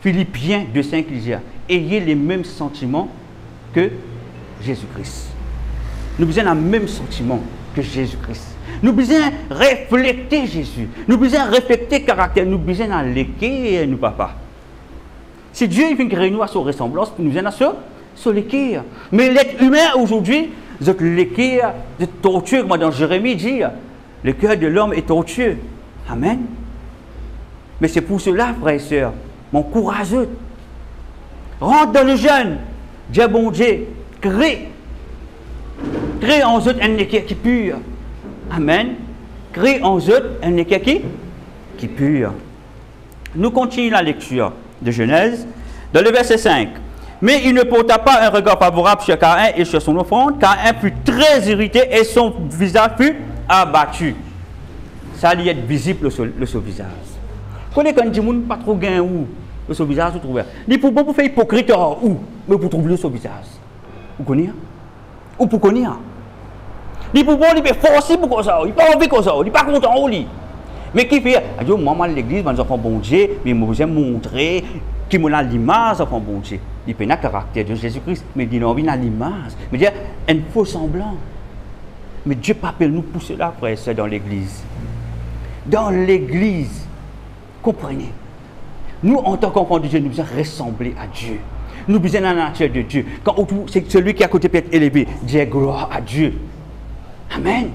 Philippiens 2,5 dit, ayez les mêmes sentiments que Jésus-Christ. Nous avons le même sentiment que Jésus-Christ. Nous devons refléter Jésus. Nous devons refléter le caractère. Nous devons aller nous papa. Si Dieu vient créer nous à son ressemblance, nous allons sur l'équerre. Mais l'être humain aujourd'hui, c'est l'équerre de torture, comme dans Jérémie dit, le cœur de l'homme est tortueux. Amen. Mais c'est pour cela, frères et sœurs, mon courageux, rentre dans le jeûne. Dieu bon Dieu, crée en eux un équerre qui pur. Amen. Crée en eux un équerre qui pur. Nous continuons la lecture de Genèse, dans le verset 5. Mais il ne porta pas un regard favorable sur Caïn et sur son offrande. Caïn fut très irrité et son visage fut abattu. Ça allait être visible le son visage. Quand on dit que pas trop gain où le son visage se trouve. Il faut pas faire hypocrite où, mais pour trouver le son visage. Vous connaissez? Ou pour connaître? Il faut pas forcer pour ça. Il pas envie comme ça. Il pas content au lit. Mais qui fait? Moi, l'église, mes enfants bon Dieu, mais moi j'aime montrer qui m'a l'image enfant bon Dieu. Il peut pas le caractère de Jésus-Christ, mais il a envie de l'image. Mais il y a un faux semblant. Mais Dieu pas appelle nous pour cela, frère, c'est dans l'église. Dans l'église, comprenez, nous en tant qu'enfants de Dieu, nous devons ressembler à Dieu. Nous besoin de la nature de Dieu. Quand c'est celui qui est à côté peut être élevé, Dieu gloire à Dieu. Amen.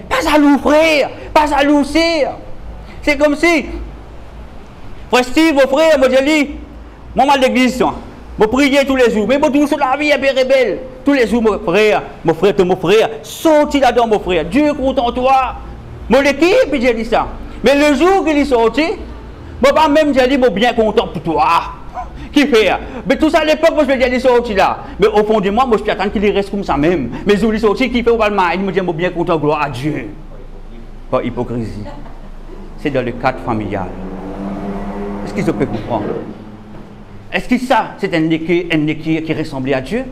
Pas à nous, frère, pas à nous, sœur. C'est comme si, frère Steve, vos frères, moi je dis, moi à l'église, je prie tous les jours, mais moi toujours la vie est rebelle. Tous les jours, mon frère, sorti là-dedans, mon frère, Dieu est content de toi. Mon équipe, j'ai dit ça. Mais le jour qu'il est sorti, moi pas même j'ai dit, moi bien content pour toi. Qui fait? Mais tout ça à l'époque, moi je me dis, sorti là. Mais au fond de moi, moi je peux attendre qu'il reste comme ça même. Mais je suis sorti, qui fait au Valma, il me dit, moi bien content, gloire à Dieu. Pas hypocrisie. C'est dans le cadre familial. Est-ce qu'ils peuvent comprendre? Est-ce que ça, c'est un équerre qui ressemblait à Dieu?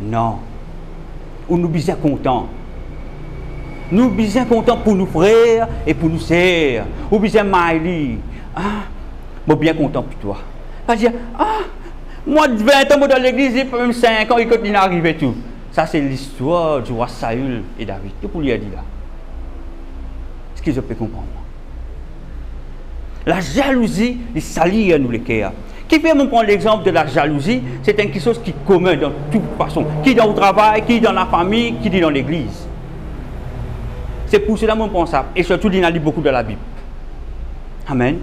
Non. Ou nous sommes contents. Nous sommes contents pour nos frères et pour nos sœurs. Ou bien Maïli. Ah, moi bien content pour toi. Pas dire, ah, moi de 20 ans dans l'église, et même 5 ans, il continue à arriver tout. Ça, c'est l'histoire du roi Saül et David. Tout pour lui a dit là. Est-ce qu'ils peuvent comprendre? La jalousie, il salit à nous les cœurs. Qui fait prendre l'exemple de la jalousie, c'est quelque chose qui est commun dans toute façon. Qui dans le travail, qui dans la famille, qui dit dans l'église. C'est pour cela que je pense ça. Et surtout, il y en a beaucoup dans la Bible. Amen.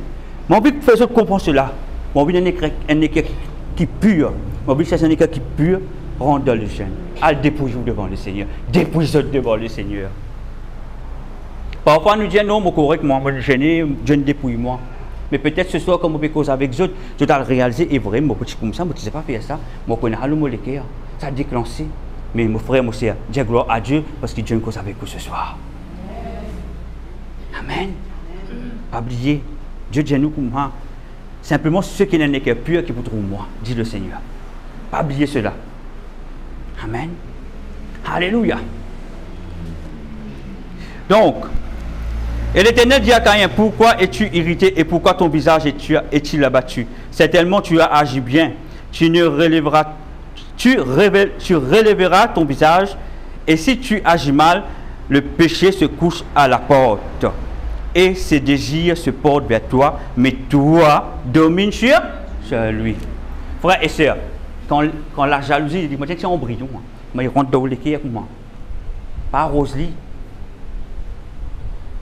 Mon but de faire comprendre cela. Mon but un équerre qui est pur. Mon but c'est un équerre qui est pur. Rentre dans le jeûne. Allez dépouiller devant le Seigneur. Dépouiller devant le Seigneur. Parfois, nous disons non, je correct, moi, je ne dépouille moi. Mais peut-être ce soir, comme on peut causer avec eux, je dois le réaliser, et vrai, mon petit comme ça, je ne sais pas faire ça. Moi, je connais le mot l'équerre. Ça a déclenché. Mais mon frère, mon sœur, dis gloire à Dieu, parce que Dieu ne cause avec vous ce soir. Amen. Pas oublier, Dieu dit nous comme moi. Simplement ceux qui n'en est que pur qui vous trouvent moi, dit le Seigneur. Pas oublier cela. Amen. Alléluia. Donc, et l'Éternel dit à Caïn, pourquoi es-tu irrité et pourquoi ton visage est-il abattu? Certainement tu as agi bien. Tu relèveras ton visage et si tu agis mal, le péché se couche à la porte et ses désirs se portent vers toi, mais toi domine sur lui. Frères et sœurs, quand la jalousie, il dit, moi c'est un embryon, mais il rentre dans le cœur comme moi. Pas Rosalie.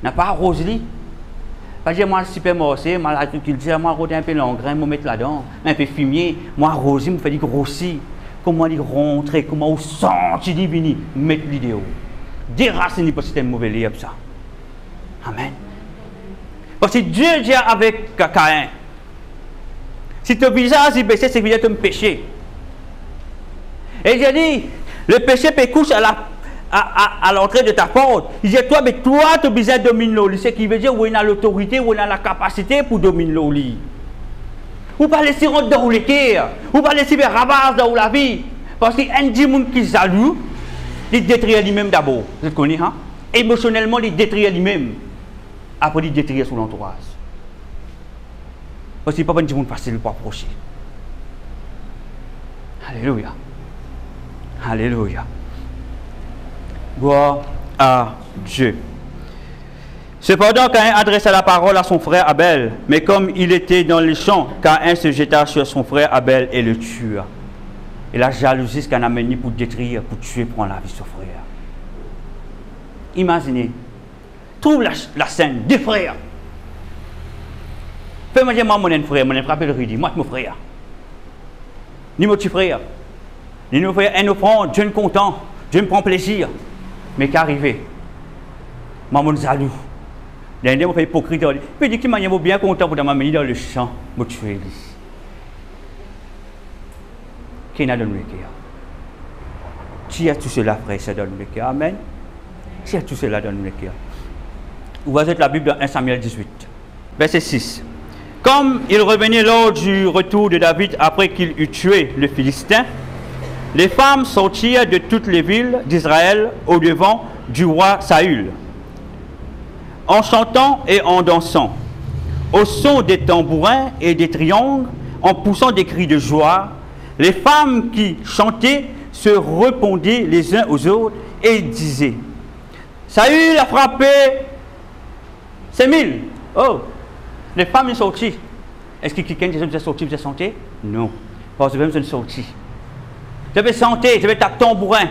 N'a pas Rosalie. Pas dire moi super morcé, moi l'agriculture, moi rôder un peu l'engrais, moi mettre là-dedans, un peu fumier, moi Rosie, me fait dire grossir. Comment dire rentrer, comment vous sentir divini, mettre l'idée. Déraciner parce que c'est un mauvais lieu ça. Amen. Parce que Dieu dit avec Caïn, si ton visage est baissé, c'est que tu as un péché. Et il a dit, le péché peut coucher à l'entrée de ta porte. Il dit, toi, mais toi, tu as besoin de dominer l'eau. C'est ce qui veut dire où il a l'autorité, où il a la capacité pour dominer l'eau. Ou pas laisser rentrer dans les cœurs, ou pas laisser faire ravage dans la vie. Parce qu'un démon qui est jaloux, il détruit lui-même d'abord. Vous connaissez, hein? Émotionnellement, il détruit lui-même. Après, il détruit son entourage. Parce qu'il n'y a pas un démon facile pour approcher. Alléluia. Alléluia. Gloire à Dieu. Cependant, Caïn adressa la parole à son frère Abel, mais comme il était dans les champs, Caïn se jeta sur son frère Abel et le tua. Et la jalousie, ce qu'on a mené pour détruire, pour tuer, prendre la vie de son frère. Imaginez, trouve la scène, deux frères. Fais-moi dire, moi, mon frère appelle Rudy, moi, mon frère. Ni mon petit frère. Ni mon frère, un offrande, Dieu est content, Dieu me prend plaisir. Mais qu'arrivé, moi, mon jaloux. L'un on fait hypocrite. Puis il dit qu'il m'a bien content pour m'amener dans le champ, me tuer. qui n'a donné le cœur. Tu as tout cela, frère, ça donne le cœur. Amen. Tu as tout cela, donne le cœur. Ouvrez la Bible dans 1 Samuel 18, verset 6. Comme il revenait lors du retour de David après qu'il eut tué le Philistin, les femmes sortirent de toutes les villes d'Israël au-devant du roi Saül, en chantant et en dansant, au son des tambourins et des triangles, en poussant des cris de joie. Les femmes qui chantaient se répondaient les uns aux autres et disaient: Saül a frappé ces 1000. Oh, les femmes sont sorties. Est-ce que quelqu'un des hommes est sorti, vous êtes sorti? Non, parce que vous êtes sortis. Je vais chanter, je vais taper tambourin.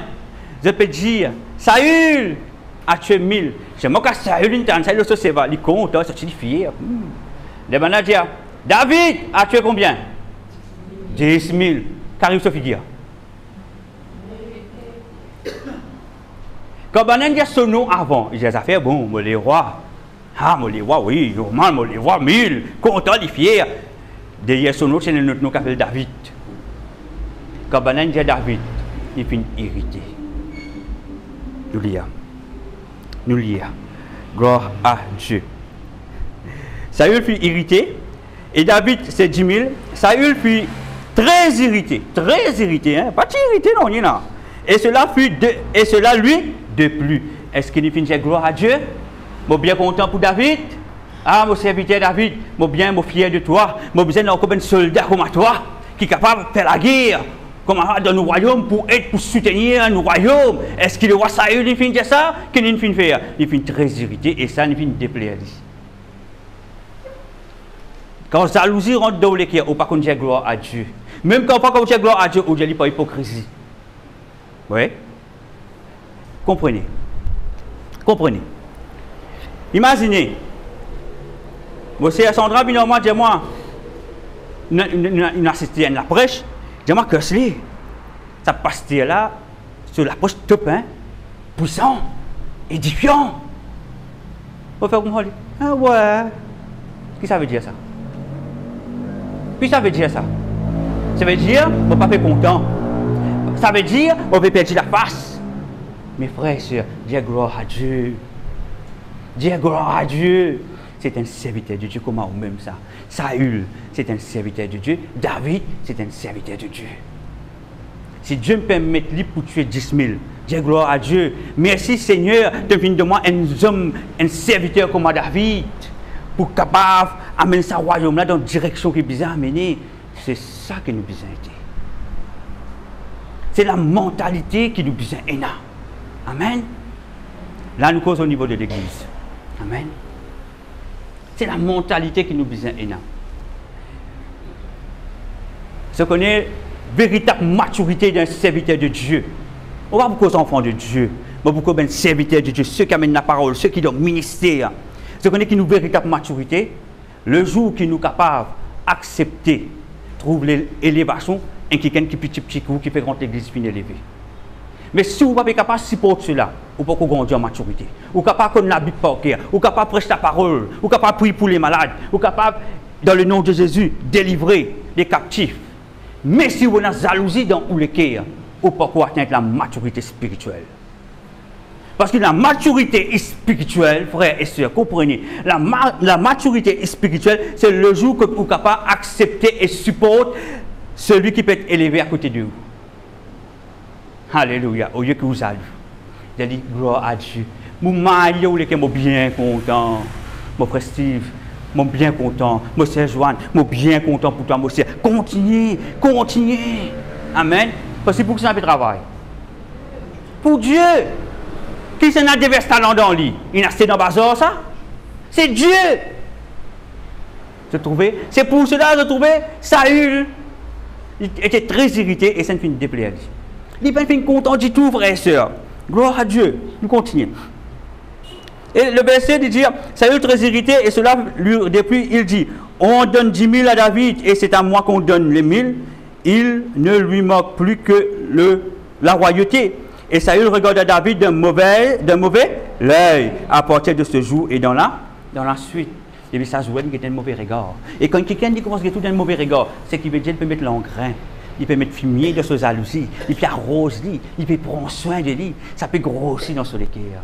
Je peux dire: Saül a tué 1000. C'est moi qui Saül, il compte, c'est fier. Les managers: David a tué combien? 10 000. Qu'arrive ce figure? Quand on a dit son nom avant, il a fait bon, les rois. Ah, les rois, oui, normal, les rois 1000. Content, il est fier. Derrière son nom, c'est notre nom qui s'appelle David. Quand on a dit David, il finit irrité. Nous lions. Gloire à Dieu. Saül fut irrité. Et David, c'est 10 000. Saül fut très irrité, hein? Pas irrité, non, il y en a. Et cela lui de plus. Est-ce qu'il finit gloire à Dieu? Je suis bien content pour David. Ah, mon serviteur David, je suis bien fier de toi. Je suis besoin d'un soldat comme toi, qui est capable de faire la guerre, comme dans nos royaumes, pour soutenir nos royaumes. Est-ce que le roi Saül, il finit ça? Qu'il finit faire? Il finit très irrité et ça, il finit déplaire. Quand jalousie rentre dans le cœur, on ne peut pas dire gloire à Dieu. Même quand on ne peut pas dire gloire à Dieu, on ne dit pas hypocrisie. Oui? Comprenez. Imaginez. Monsieur Sandra, moi, dis-moi, une assistée à la prêche, dis-moi que c'est ça passe là, sur la poche top, hein, puissant, édifiant. On fait comme ah ouais. Qu'est-ce que ça veut dire ça? Puis ça veut dire ça. Ça veut dire, on ne peut pas faire content. Ça veut dire, on peut perdre la face. Mes frères et sœurs, dire gloire à Dieu. Dire gloire à Dieu. C'est un serviteur de Dieu, comment on même ça? Saül, c'est un serviteur de Dieu. David, c'est un serviteur de Dieu. Si Dieu me permet de pour tuer 10 000, dire gloire à Dieu. Merci Seigneur, de venir de moi un homme, un serviteur comme David, pour capable d'amener sa royaume là dans la direction qu'il besoin amener. C'est ça que nous besoin été. C'est la mentalité qui nous besoin aider. Amen. Là, nous causons au niveau de l'église. Amen. C'est la mentalité qui nous besoin aider. Ce qu'on est véritable maturité d'un serviteur de Dieu. On va beaucoup aux enfants de Dieu, mais beaucoup de serviteurs de Dieu, ceux qui amènent la parole, ceux qui donnent ministère. Ce qu'on est qui nous véritable maturité, le jour qui nous capable d'accepter, trouver l'élévation, et quelqu'un qui petit coup, qui fait grande l'église fin élevée. Mais si vous n'êtes pas capable de supporter cela, vous ne pouvez pas grandir en maturité. Vous n'êtes pas capable de connaître la Bible par cœur, vous n'êtes pas capable de prêcher la parole, vous n'êtes pas capable de prier pour les malades, vous n'êtes pas capable, dans le nom de Jésus, délivrer les captifs. Mais si vous avez jalousie dans le cœur, vous ne pouvez pas atteindre la maturité spirituelle. Parce que la maturité spirituelle, frères et sœurs, comprenez, la maturité spirituelle, c'est le jour que vous êtes capable d'accepter et supporter celui qui peut être élevé à côté de vous. Alléluia. Au lieu que vous allez, j'ai dit gloire à Dieu. Mon mari, je suis bien content. Mon frère Steve, je suis bien content. Mon sœur Joanne, je suis bien content pour toi, mon sœur. Continuez. Amen. Parce que pour que ça fait travail. Pour Dieu. Qui s'en a des talents dans lui? Il a acheté dans le bazar, ça? C'est Dieu. C'est pour cela que je trouvais Saül. Il était très irrité et ça ne finit de déplaire. Il n'est pas content du tout, frère et sœur. Gloire à Dieu. Nous continuons. Et le verset dit, Saül très irrité, et cela lui depuis, il dit, on donne 10 000 à David, et c'est à moi qu'on donne les 1000. Il ne lui manque plus que la royauté. Et Saül regarda David d'un mauvais l'œil à partir de ce jour et dans la suite. Et ça jouait qu'il était un mauvais regard. Et quand quelqu'un dit commence à tout d'un mauvais regard, c'est qu'il veut dire qu'il peut mettre l'engrais. il peut mettre fumier dans sa jalousie, il peut arroser, il peut prendre soin de lui, ça peut grossir dans son équerre.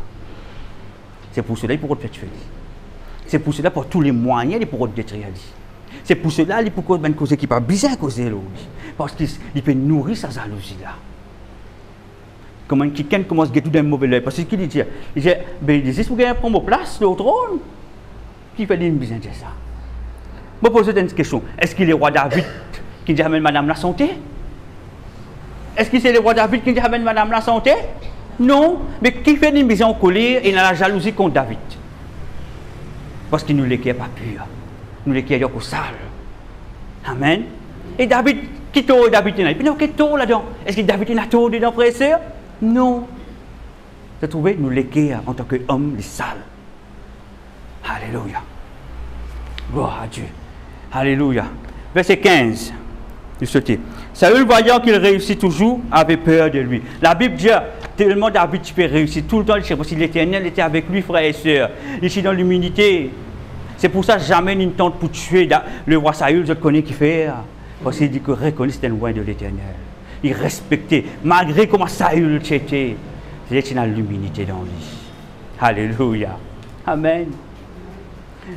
C'est pour cela qu'il pourra te tuer. C'est pour cela, pour tous les moyens, il pourra te détruire. C'est pour cela, il pourra te causer qui pas bien causer lui. Parce qu'il peut nourrir sa jalousie là. Comment quelqu'un commence à get tout d'un mauvais œil. Parce qu'il dit, ben, il dit, pour qu'il prenne place au trône, qui fait une besoin de ça. Je pose une question. Est-ce qu'il est roi David qui dit amène madame la santé? Est-ce que c'est le roi David qui dit amène madame la santé? Non. Mais qui fait une besoin en colère et dans la jalousie contre David? Parce qu'il nous l'écrit pas pur. Nous l'écrit au sale. Amen. Et David, qui tort David? Et puis non, qui tort là-dedans? Est-ce que David a tort dedans, frère et sœur? Non. Vous avez trouvé, nous l'écrit en tant qu'homme, les sales. Alléluia. Gloire à Dieu. Alléluia. Verset 15. Saül, voyant qu'il réussit toujours, avait peur de lui. La Bible dit, tellement David peut réussir tout le temps, parce que l'Éternel était avec lui, frères et sœurs. Ici dans l'humilité. C'est pour ça que jamais une tente pour tuer le roi Saül, je connais qui fait. Parce qu'il dit que reconnaît c'était loin de l'Éternel. Il respectait, malgré comment Saül était. Il était dans l'humilité dans lui. Alléluia. Amen.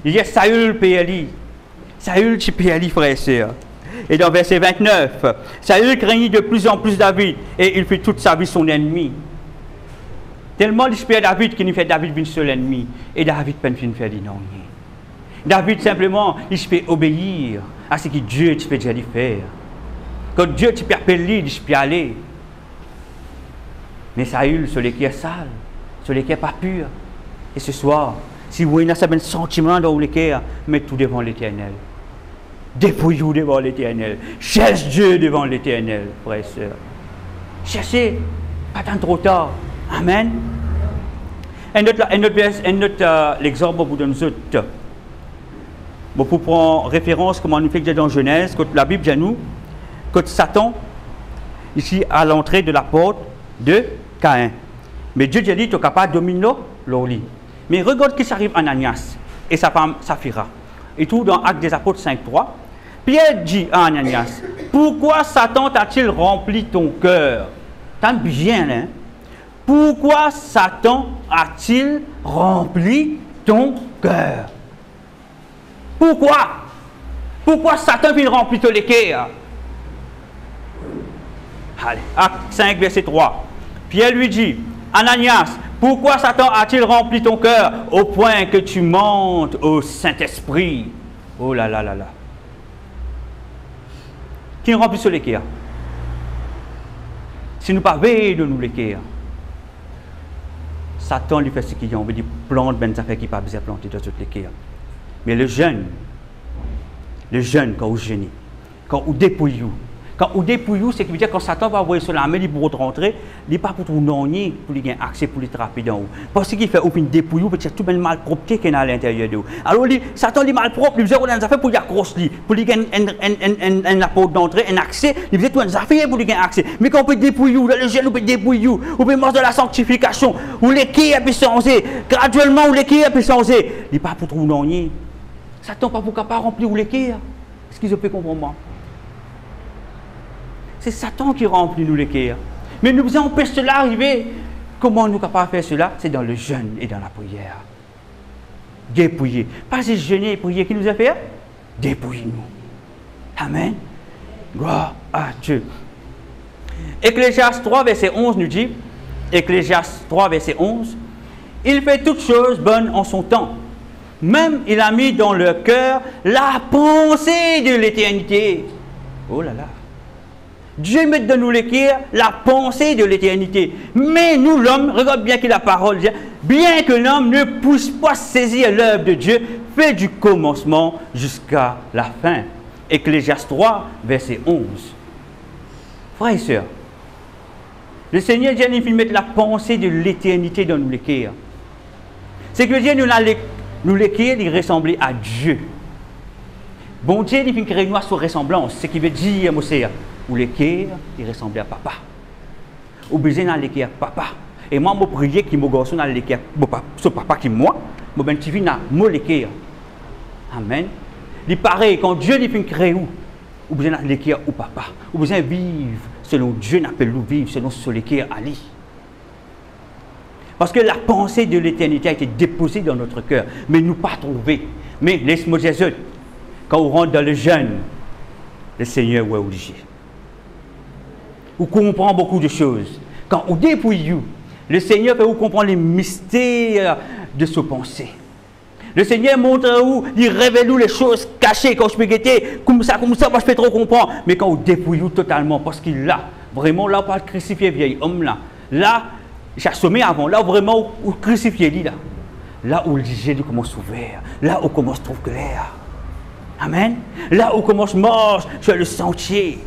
Il dit Saül péali. Saül tu péali, frère et sœur. Et dans verset 29, Saül craignit de plus en plus David et il fit toute sa vie son ennemi. Tellement il espère David qu'il ne fait David une seule ennemi. Et David peine fin faire du non. David simplement, il peut obéir à ce que Dieu te fait déjà faire. Quand Dieu te peut appeler, il peut aller. Mais Saül, celui qui est sale, celui qui n'est pas pur. Et ce soir, si vous avez un sentiment dans le cœur, mettez tout devant l'Éternel. Dépouillez-vous devant l'Éternel. Cherche Dieu devant l'Éternel, frères et sœurs. Cherchez, pas tant trop tard. Amen. Un autre l'exemple pour nous autres. Bon, pour prendre référence, comment nous fait dans Genèse, quand la Bible dit à nous, quand Satan, ici à l'entrée de la porte de Caïn. Mais Dieu dit, tu es capable de dominer l'oli. Mais regarde ce qui s'arrive à Ananias et sa femme Saphira. Et tout dans Actes des Apôtres 5.3. Pierre dit à Ananias, pourquoi Satan t'a-t-il rempli ton cœur? T'as bien, hein? Pourquoi Satan a-t-il rempli ton cœur? Pourquoi? Pourquoi Satan vient remplir ton cœur? Allez, Acte 5, verset 3. Pierre lui dit, Ananias, pourquoi Satan a-t-il rempli ton cœur au point que tu montes au Saint-Esprit? Oh là là là là. Qui remplit ce cœur? Si nous ne parlons pas de nous le cœur, Satan lui fait ce qu'il a. On veut dire plante ben affaires qui pas besoin planter dans toutes les cœurs. Mais le jeune, quand vous jeûnez, quand vous dépouillez, c'est qui veut dire quand Satan va envoyer sur la main, il pourra rentrer, il n'est pas pour tout non-nier, pour lui avoir accès, pour lui trapper dans vous. Parce qu'il fait une dépouille, parce qu'il y a tout le malpropreté qui est à l'intérieur de vous. Alors, Satan est malpropre, il faisait tout les affaires pour lui accrocher, pour lui avoir un porte d'entrée, un accès, il faisait tout les affaires pour lui avoir accès. Mais quand on peut dépouiller, le jeune, on peut dépouiller, on peut manger de la sanctification, où l'équipe a pu changer, graduellement, où l'équipe a pu changer. Il n'est pas pour tout non-nier. Satan pas pour capable remplir l'équerre. Est-ce qu'ils peuvent comprendre moi? C'est Satan qui remplit nous l'équerre. Mais nous empêche cela arriver. Comment nous capables de faire cela? C'est dans le jeûne et dans la prière. Dépouiller. Pas c'est jeûner et prier qui nous a fait. Dépouillez-nous. Amen. Gloire à Dieu. Ecclésiaste 3, verset 11 nous dit, Ecclésiaste 3, verset 11, il fait toutes choses bonnes en son temps. Même il a mis dans leur cœur la pensée de l'éternité. Oh là là. Dieu met dans nous l'équerre la pensée de l'éternité. Mais nous, l'homme, regarde bien que la parole dit, bien que l'homme ne puisse pas saisir l'œuvre de Dieu, fait du commencement jusqu'à la fin. Ecclésiaste 3, verset 11. Frères et sœurs, le Seigneur dit, il met la pensée de l'éternité dans nous l'équerre. C'est que Dieu nous l'équerre, il ressemblait à Dieu. Bon Dieu, il crée une sous ressemblance. Ce qui veut dire, mon sœur, ou l'équerre, il ressemblait à papa. Ou besoin dans l'équerre papa. Et moi, je prie que mon garçon dans l'équerre, ce papa qui moi, je ben tu vis dans mon l'équerre. Amen. Il paraît quand Dieu il crée où, Ou besoin d'écrire au papa. Ou besoin vivre selon Dieu n'appelle nous vivre, selon ce l'écrire Ali. Parce que la pensée de l'éternité a été déposée dans notre cœur, mais nous pas trouvée. Mais laisse-moi dire ça, quand on rentre dans le jeûne, le Seigneur est obligé. On comprend beaucoup de choses. Quand on dépouille, le Seigneur fait vous comprendre les mystères de ses pensées. Le Seigneur montre où, il révèle nous les choses cachées. Quand je peux guetter, comme ça, moi je peux trop comprendre. Mais quand on dépouille totalement, parce qu'il l'a, vraiment, là, on parle de crucifier vieil homme là. Là, j'ai assommé avant, là, vraiment, on crucifier lui là. Là où le Jésus commence ouvert, là où commence trouve clair. Amen. Là où commence marche sur le sentier.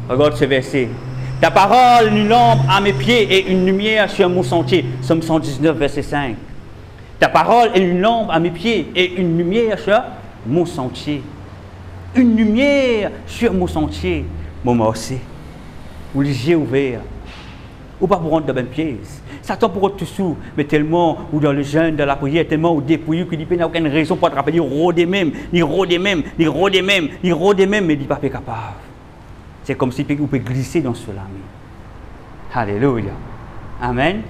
Regarde ce verset. Ta parole, une lampe à mes pieds et une lumière sur mon sentier. Somme 119, verset 5. Ta parole est une lampe à mes pieds et une lumière sur mon sentier. Une lumière sur mon sentier. Mon morceau. Où les yeux ouverts. Ou pas pour rentrer dans une pièce. Satan pour être tout sous, mais tellement, ou dans le jeûne, dans la prière, tellement, ou dépouillé, qu'il n'y a aucune raison pour attraper, il rôde même, il rôde même, il rôde même, il rôde même, mais il n'est pas capable. C'est comme si vous pouvez glisser dans cela. Alléluia. Amen.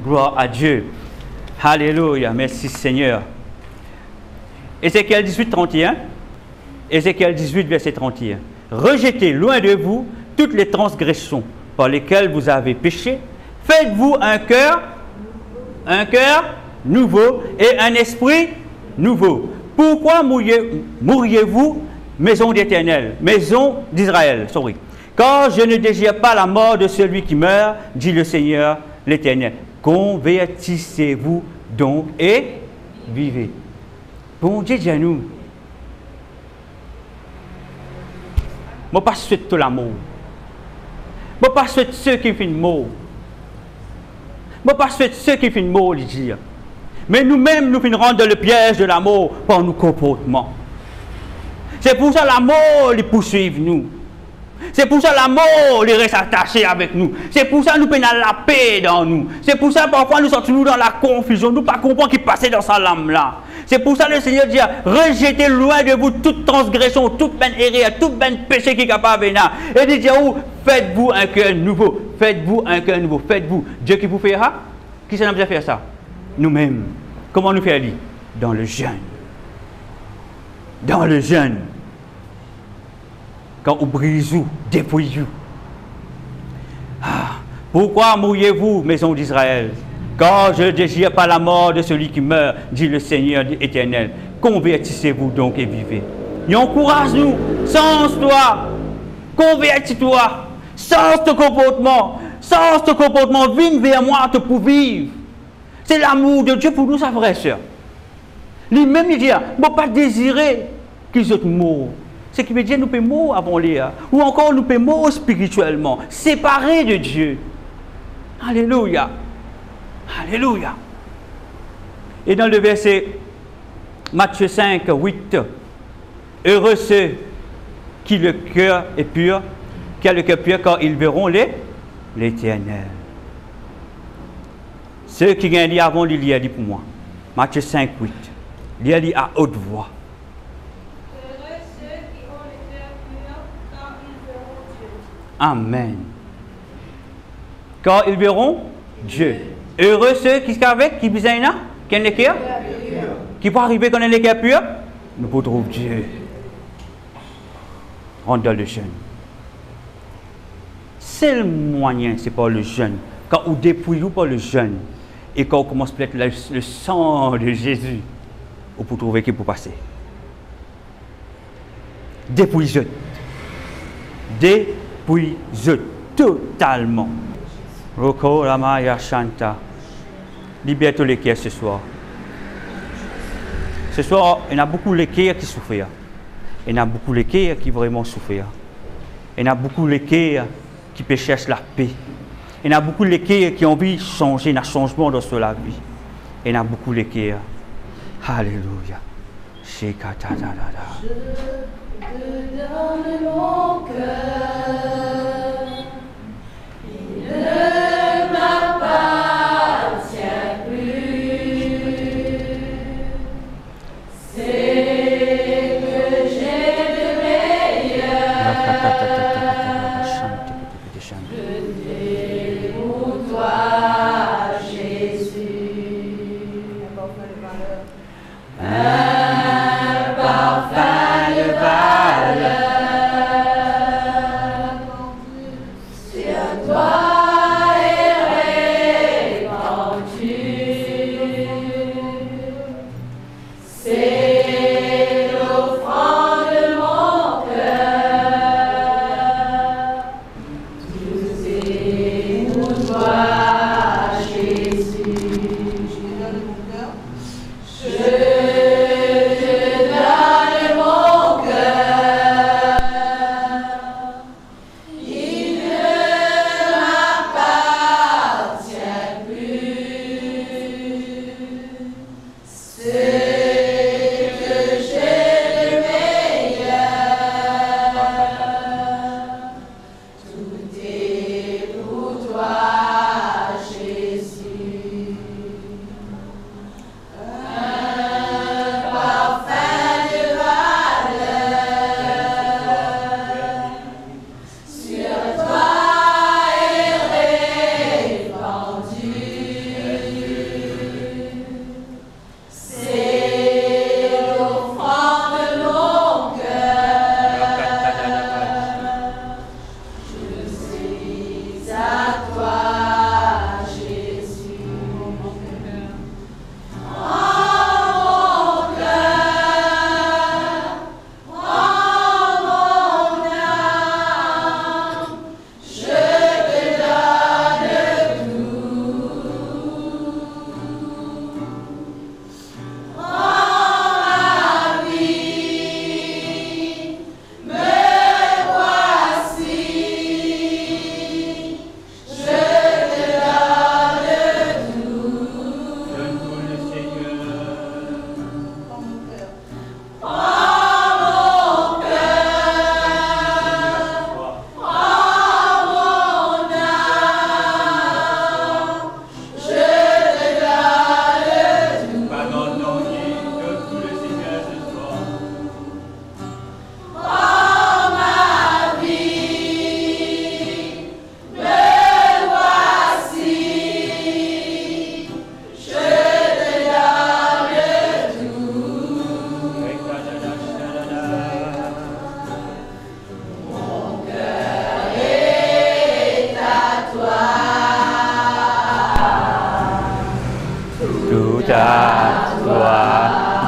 Gloire à Dieu. Alléluia. Merci Seigneur. Ézéchiel 18, 31. Ézéchiel 18, verset 31. Rejetez loin de vous toutes les transgressions par lesquelles vous avez péché. Faites-vous un cœur nouveau et un esprit nouveau. Pourquoi mourriez-vous, maison d'Éternel, maison d'Israël, car je ne désire pas la mort de celui qui meurt, dit le Seigneur l'Éternel. Convertissez-vous donc et vivez. Bon Dieu dit à nous, je ne pas souhaite tout l'amour. Je ne pas souhaite ceux qui font mort. Je ne pas souhaite ceux qui font mort, il dit. Mais nous-mêmes, nous finirons rendre le piège de l'amour par nos comportements. C'est pour ça l'amour, il poursuit nous. C'est pour ça l'amour, il reste attaché avec nous. C'est pour ça nous prenons la paix dans nous. C'est pour ça parfois nous sommes dans la confusion. Nous ne pas comprendre qui passait dans sa lame là. C'est pour ça le Seigneur dit, rejetez loin de vous toute transgression, toute peine erreur, toute peine péché qui est capable de venir. Et il dit, faites-vous un cœur nouveau. Faites-vous un cœur nouveau. Faites-vous. Dieu qui vous fera. Qui s'en a besoin de faire ça? Nous-mêmes. Comment nous faire? Dans le jeûne. Dans le jeûne. Quand vous brisez, dépouillez. Pourquoi mourriez-vous, maison d'Israël? Car je ne désire pas la mort de celui qui meurt, dit le Seigneur éternel. Convertissez-vous donc et vivez. Et encourage-nous, change-toi, convertis-toi, change ton comportement, viens vers moi pour vivre. C'est l'amour de Dieu pour nous, sa vraie sœur. Lui-même, il dit, ne pas désirer qu'ils autres mourent. Ce qui veut dire nous pouvons mourir avant les, ou encore nous pouvons mourir spirituellement, séparés de Dieu. Alléluia. Alléluia. Et dans le verset Matthieu 5, 8, heureux ceux qui le cœur est pur, qui a le cœur pur, car ils verront l'Éternel. Ceux qui gagnent avant, il y a dit pour moi. Matthieu 5, 8. Il y a dit à haute voix. Heureux ceux qui ont le cœur pur, car ils verront Dieu. Amen. Car ils verront Dieu. Heureux ceux qui sont avec, qui besoin là, qui ont le cœur, qui vont arriver quand on a le cœur pur, nous pouvons trouver Dieu. Rentre dans le jeûne. C'est le moyen, c'est pas le jeûne. Quand on dépouille par le jeûne, et quand on commence peut-être le sang de Jésus, on peut trouver qui peut passer. Dépouille-je. Dépouille-je totalement. Roko Ramaya Shanta. Libère tous les cœurs ce soir. Ce soir, il y a beaucoup de cœurs qui souffrent. Il y a beaucoup de cœurs qui vraiment souffrent. Il y a beaucoup de cœurs qui cherchent la paix. Il y a beaucoup de cœurs qui ont envie de changer, un changement dans la vie. Il y a beaucoup de cœurs. Alléluia. Je te donne mon cœur. Il ne m'appartient plus. C'est que j'ai de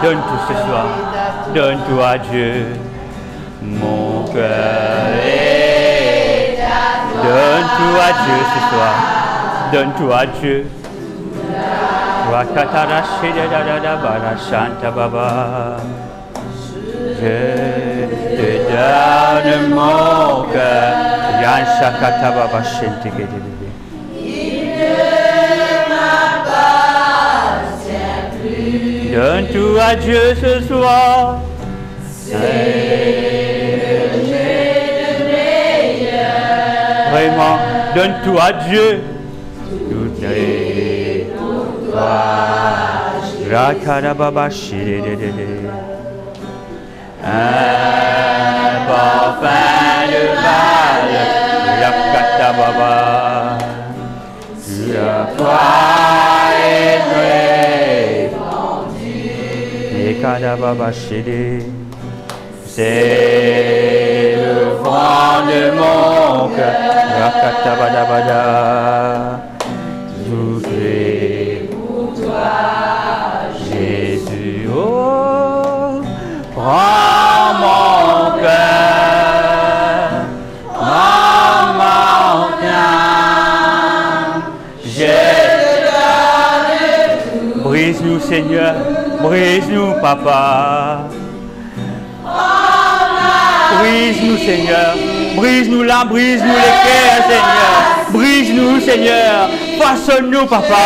Donne tout ce soir. Donne tout à Dieu. Mon cœur est à toi. Donne tout à Dieu ce soir. Donne tout à Dieu. Je te donne mon cœur. Yan Shakata Baba Shente Gedebe. Il ne m'appartient plus. Donne tout à Dieu ce soir. C'est le meilleur. Vraiment, donne tout à Dieu. Tout est pour toi. Rakada Baba Shedede. Un parfum de valeur. Rakata Baba. La foi est répandue. Ekada Baba Shedede. C'est le fond de mon cœur. Rakata Bada Bada. Tout est Pour toi, Jésus. Oh, prends mon cœur. Prends mon âme. Je te donne tout. Brise-nous, Seigneur. Brise-nous, Papa. Brise-nous, Seigneur. Brise-nous l'âme, brise-nous les cœurs, Seigneur. Brise-nous, Seigneur. Façonne-nous, Papa.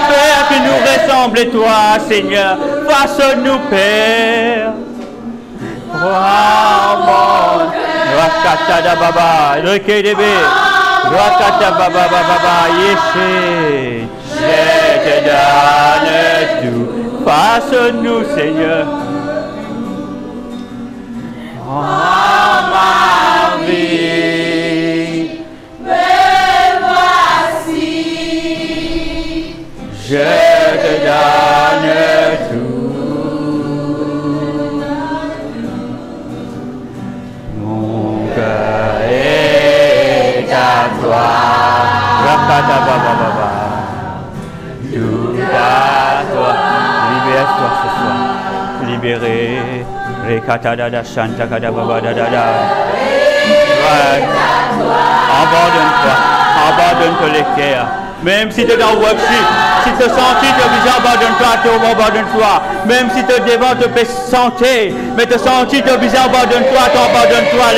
Père, que nous ressemble toi, Seigneur. Façonne-nous, Père. Ramon. Rakata Baba. Rekedebe. Rakata Baba Baba. Yeshe. Je te donne tout. Façonne-nous, Seigneur. Ma vie, me voici. je te donne tout. Mon cœur est à toi. Rakata Baba Baba. Tout à toi. Libère-toi ce soir. Libéré. Rekata Dada Shanta Kada Baba Dada. Abandonne-toi. Abandonne-toi les cœurs. Même si tu es dans le worship, si tu te sens tu es obligé, abandonne-toi. Même si tu es devant te santé, mais te sens tu es obligé, abandonne-toi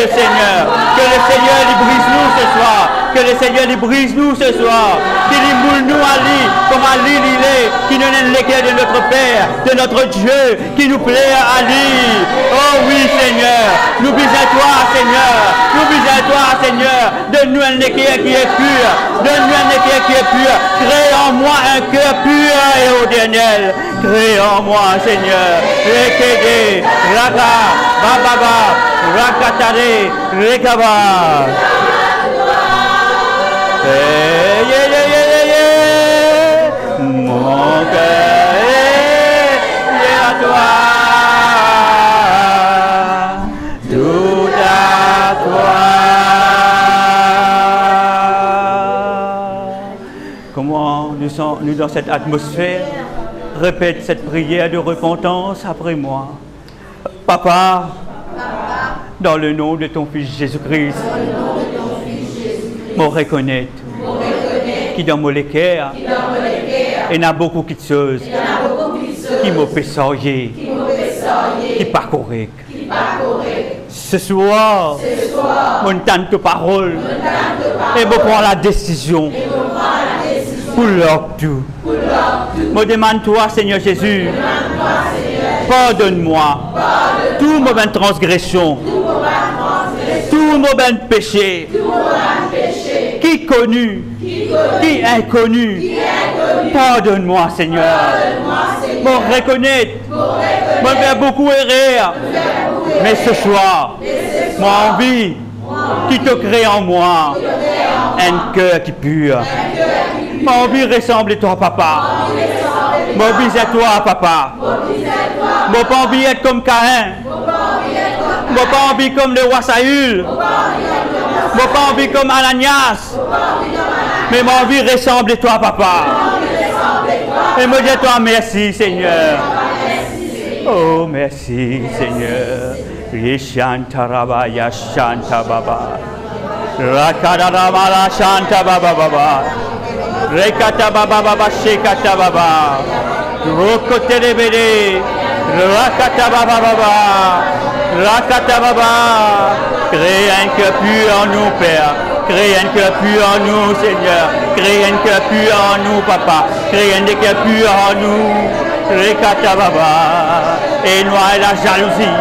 le Seigneur. Que le Seigneur lui brise-nous ce soir. Que le Seigneur lui brise-nous ce soir. Qu'il lui moule-nous à lui, comme à lui il est. Qui nous donne les cœurs de notre Père, de notre Dieu, qui nous plaît à lui. Oh oui, Seigneur. Nous bisons toi, Seigneur. Nous bisons toi, Seigneur. Donne-nous un cœur qui est pur. Donne-nous un cœur qui est pur. Crée en moi un cœur pur et éternel. Crée en moi, Seigneur. Rekede, Raka, Bababa, Rakatare, Rekaba. Mon cœur est à toi. Tout à toi. Comment nous dans cette atmosphère, répète cette prière de repentance après moi. Papa, dans le nom de ton Fils Jésus-Christ, me reconnaître qui dans mon cœur, il y a beaucoup de choses qui me fait qui pas correct. Ce soir, mon temps de parole et me prend la décision pour leur tout. Me demande toi, Seigneur Jésus, pardonne-moi tout mauvaise transgression, tout mauvais péché, qui connu, qui inconnu. Pardonne-moi, Seigneur. Me reconnaître, me faire beaucoup errer, mais ce soir, moi envie qui te crée en moi un cœur qui pur. Moi envie ressemble à toi, Papa. Moi envie à toi, Papa. Moi pas envie être comme Caïn. Moi pas envie comme le roi Saül. Moi pas envie comme Ananias. Mais moi envie ressemble à toi, Papa. Et me dis toi merci, Seigneur. Oh, merci, Seigneur. Yeshantarabaya Shanta Baba. Rakadabala Shanta Baba Baba. Rekata Baba Baba Shekata Baba. Rokotelebele. Rakata Baba Baba. Rakata Baba. Crée un cœur pur en nous, Père. Crée un cœur pur en nous, Seigneur. Crée un cœur pur en nous, Papa. Crée un cœur pur en nous. Rekata Baba. Et noie la jalousie.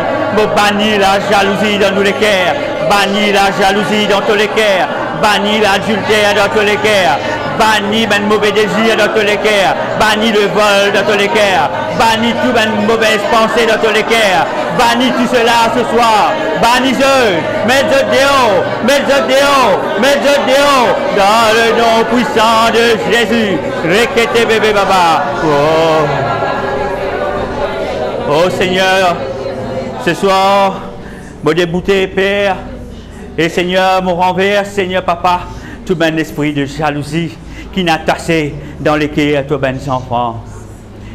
Bannis la jalousie dans tous les cœurs. Bannis la jalousie dans tous les cœurs. Bannis l'adultère dans tous les cœurs. Bannis ben mauvais désir dans tous les cœurs. Bannis le vol dans tous les cœurs. Bannis tout ben mauvaise pensée dans tous les cœurs. Bannis tout cela ce soir. Bannis-eux. Mets-eux dehors. Mets-eux dehors. Mets-eux dehors. Dans le nom puissant de Jésus. Rekete bébé baba. Oh Seigneur. Ce soir, me débouter, Père, et Seigneur, me renverse, Seigneur, Papa, tout mon esprit de jalousie qui n'a tassé dans les cœurs de tous mes enfants.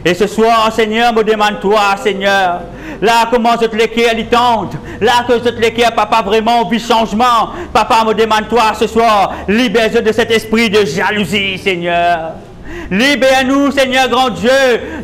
Et ce soir, Seigneur, me demande-toi, Seigneur, là, comment toutes les cœurs y tentent, là, que toutes les cœurs, Papa, vraiment vit changement. Papa, me demande-toi ce soir, libère-nous de cet esprit de jalousie, Seigneur. Libère-nous, Seigneur grand Dieu,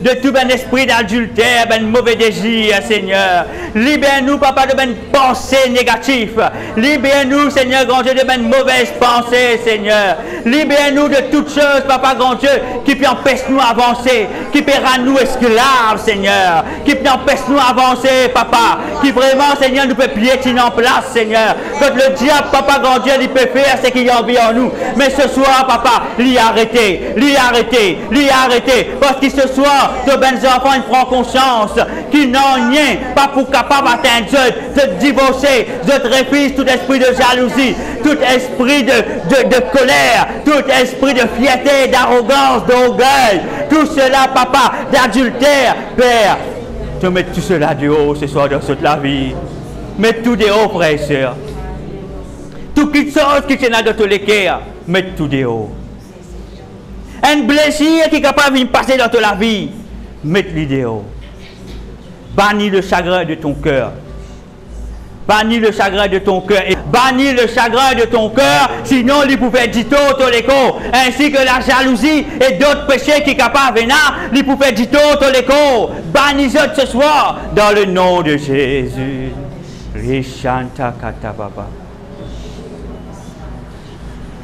de tout ben esprit d'adultère, ben mauvais désir, Seigneur. Libère-nous, Papa, de ben pensées négatives. Libère-nous, Seigneur grand Dieu, de ben mauvaises pensées, Seigneur. Libère-nous de toutes choses, Papa grand Dieu, qui peut empêcher nous avancer, qui peut rendre nous esclaves, Seigneur. Qui peut empêcher nous avancer, Papa. Qui vraiment, Seigneur, nous peut piétiner en place, Seigneur. Quand le diable, Papa grand Dieu, il peut faire ce qu'il a envie en nous. Mais ce soir, Papa, l'y arrêter, l'y arrêter. Lui arrêter, parce que ce soir, de bons enfants, ils prennent conscience qu'ils n'ont rien, pas pour capable d'atteindre Dieu, de divorcer, de refuser tout esprit de jalousie, tout esprit de colère, tout esprit de fierté, d'arrogance, d'orgueil, tout cela, Papa, d'adultère, Père, te mets tout cela du haut ce soir dans toute la vie. Mets tout des hauts, frères et sœurs. Toutes les choses qui sont dans tous les cœurs, mets tout des hauts. Un blessure qui est capable de passer dans toute la vie, mets l'idéal. Bannis le chagrin de ton cœur. Bannis le chagrin de ton cœur. Bannis le chagrin de ton cœur, sinon il pouvait dire tout l'écho. Ainsi que la jalousie et d'autres péchés qui sont capables de venir, il pouvait dire tout l'écho. Bannis-le ce soir, dans le nom de Jésus. Rishanta katababa.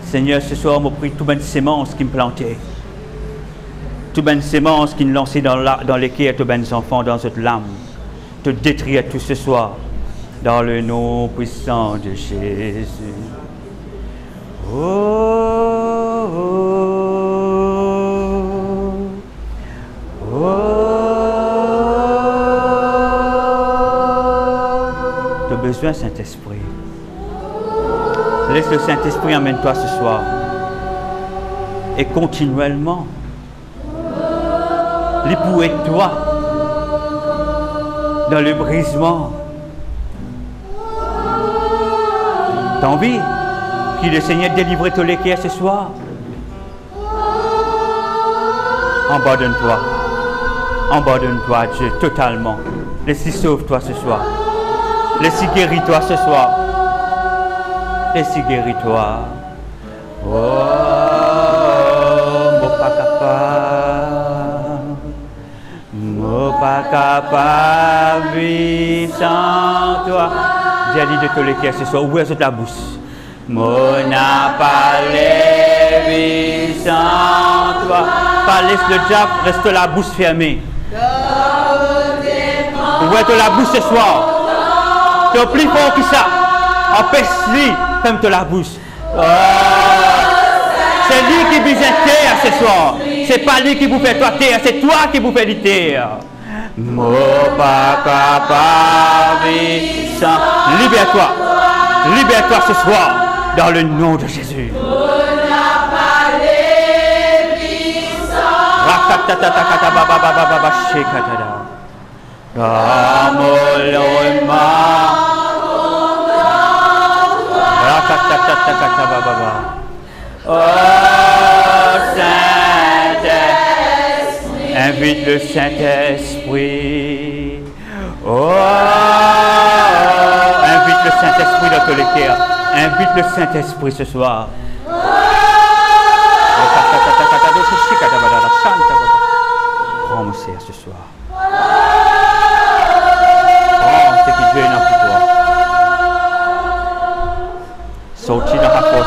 Seigneur, ce soir, je prie toutes les semences qui me plantaient. Toutes les semences qui me lançaient dans les cœurs de tous mes enfants, dans cette lame. Te détruire tout ce soir. Dans le nom puissant de Jésus. Oh, oh, oh, tu as besoin, Saint-Esprit. Laisse le Saint-Esprit emmène-toi ce soir. Et continuellement, l'épouser toi dans le brisement. T'as envie que le Seigneur délivre tous les cœurs ce soir? Abandonne-toi. Abandonne-toi à Dieu totalement. Laisse-lui sauve-toi ce soir. Laisse-lui guéris-toi ce soir. Laisse-lui guéris-toi. Oh, mon pas capable. Mon pas capable vivre sans toi. J'ai dit de tous les cœurs ce soir, ouvrez la bouche. Mon n'a pas levé sans toi. Pas laisse le diable, reste la bouche fermée. Ouvrez la bouche ce soir. Tu es plus fort que ça. Empêche-lui, ferme la bouche. Oh. C'est lui qui vous terre ce soir. C'est pas lui qui vous fait toi terre, c'est toi qui vous fait du terre. Mon papa libère-toi. Libère-toi ce soir dans le nom de Jésus. Oh Saint-Esprit, invite le Saint-Esprit. Oh, invite le Saint-Esprit dans tous les cœurs. Invite le Saint-Esprit ce soir. Prends mon Seigneur ce soir. Prends ce qui Dieu est là pour toi. Sorti dans la porte.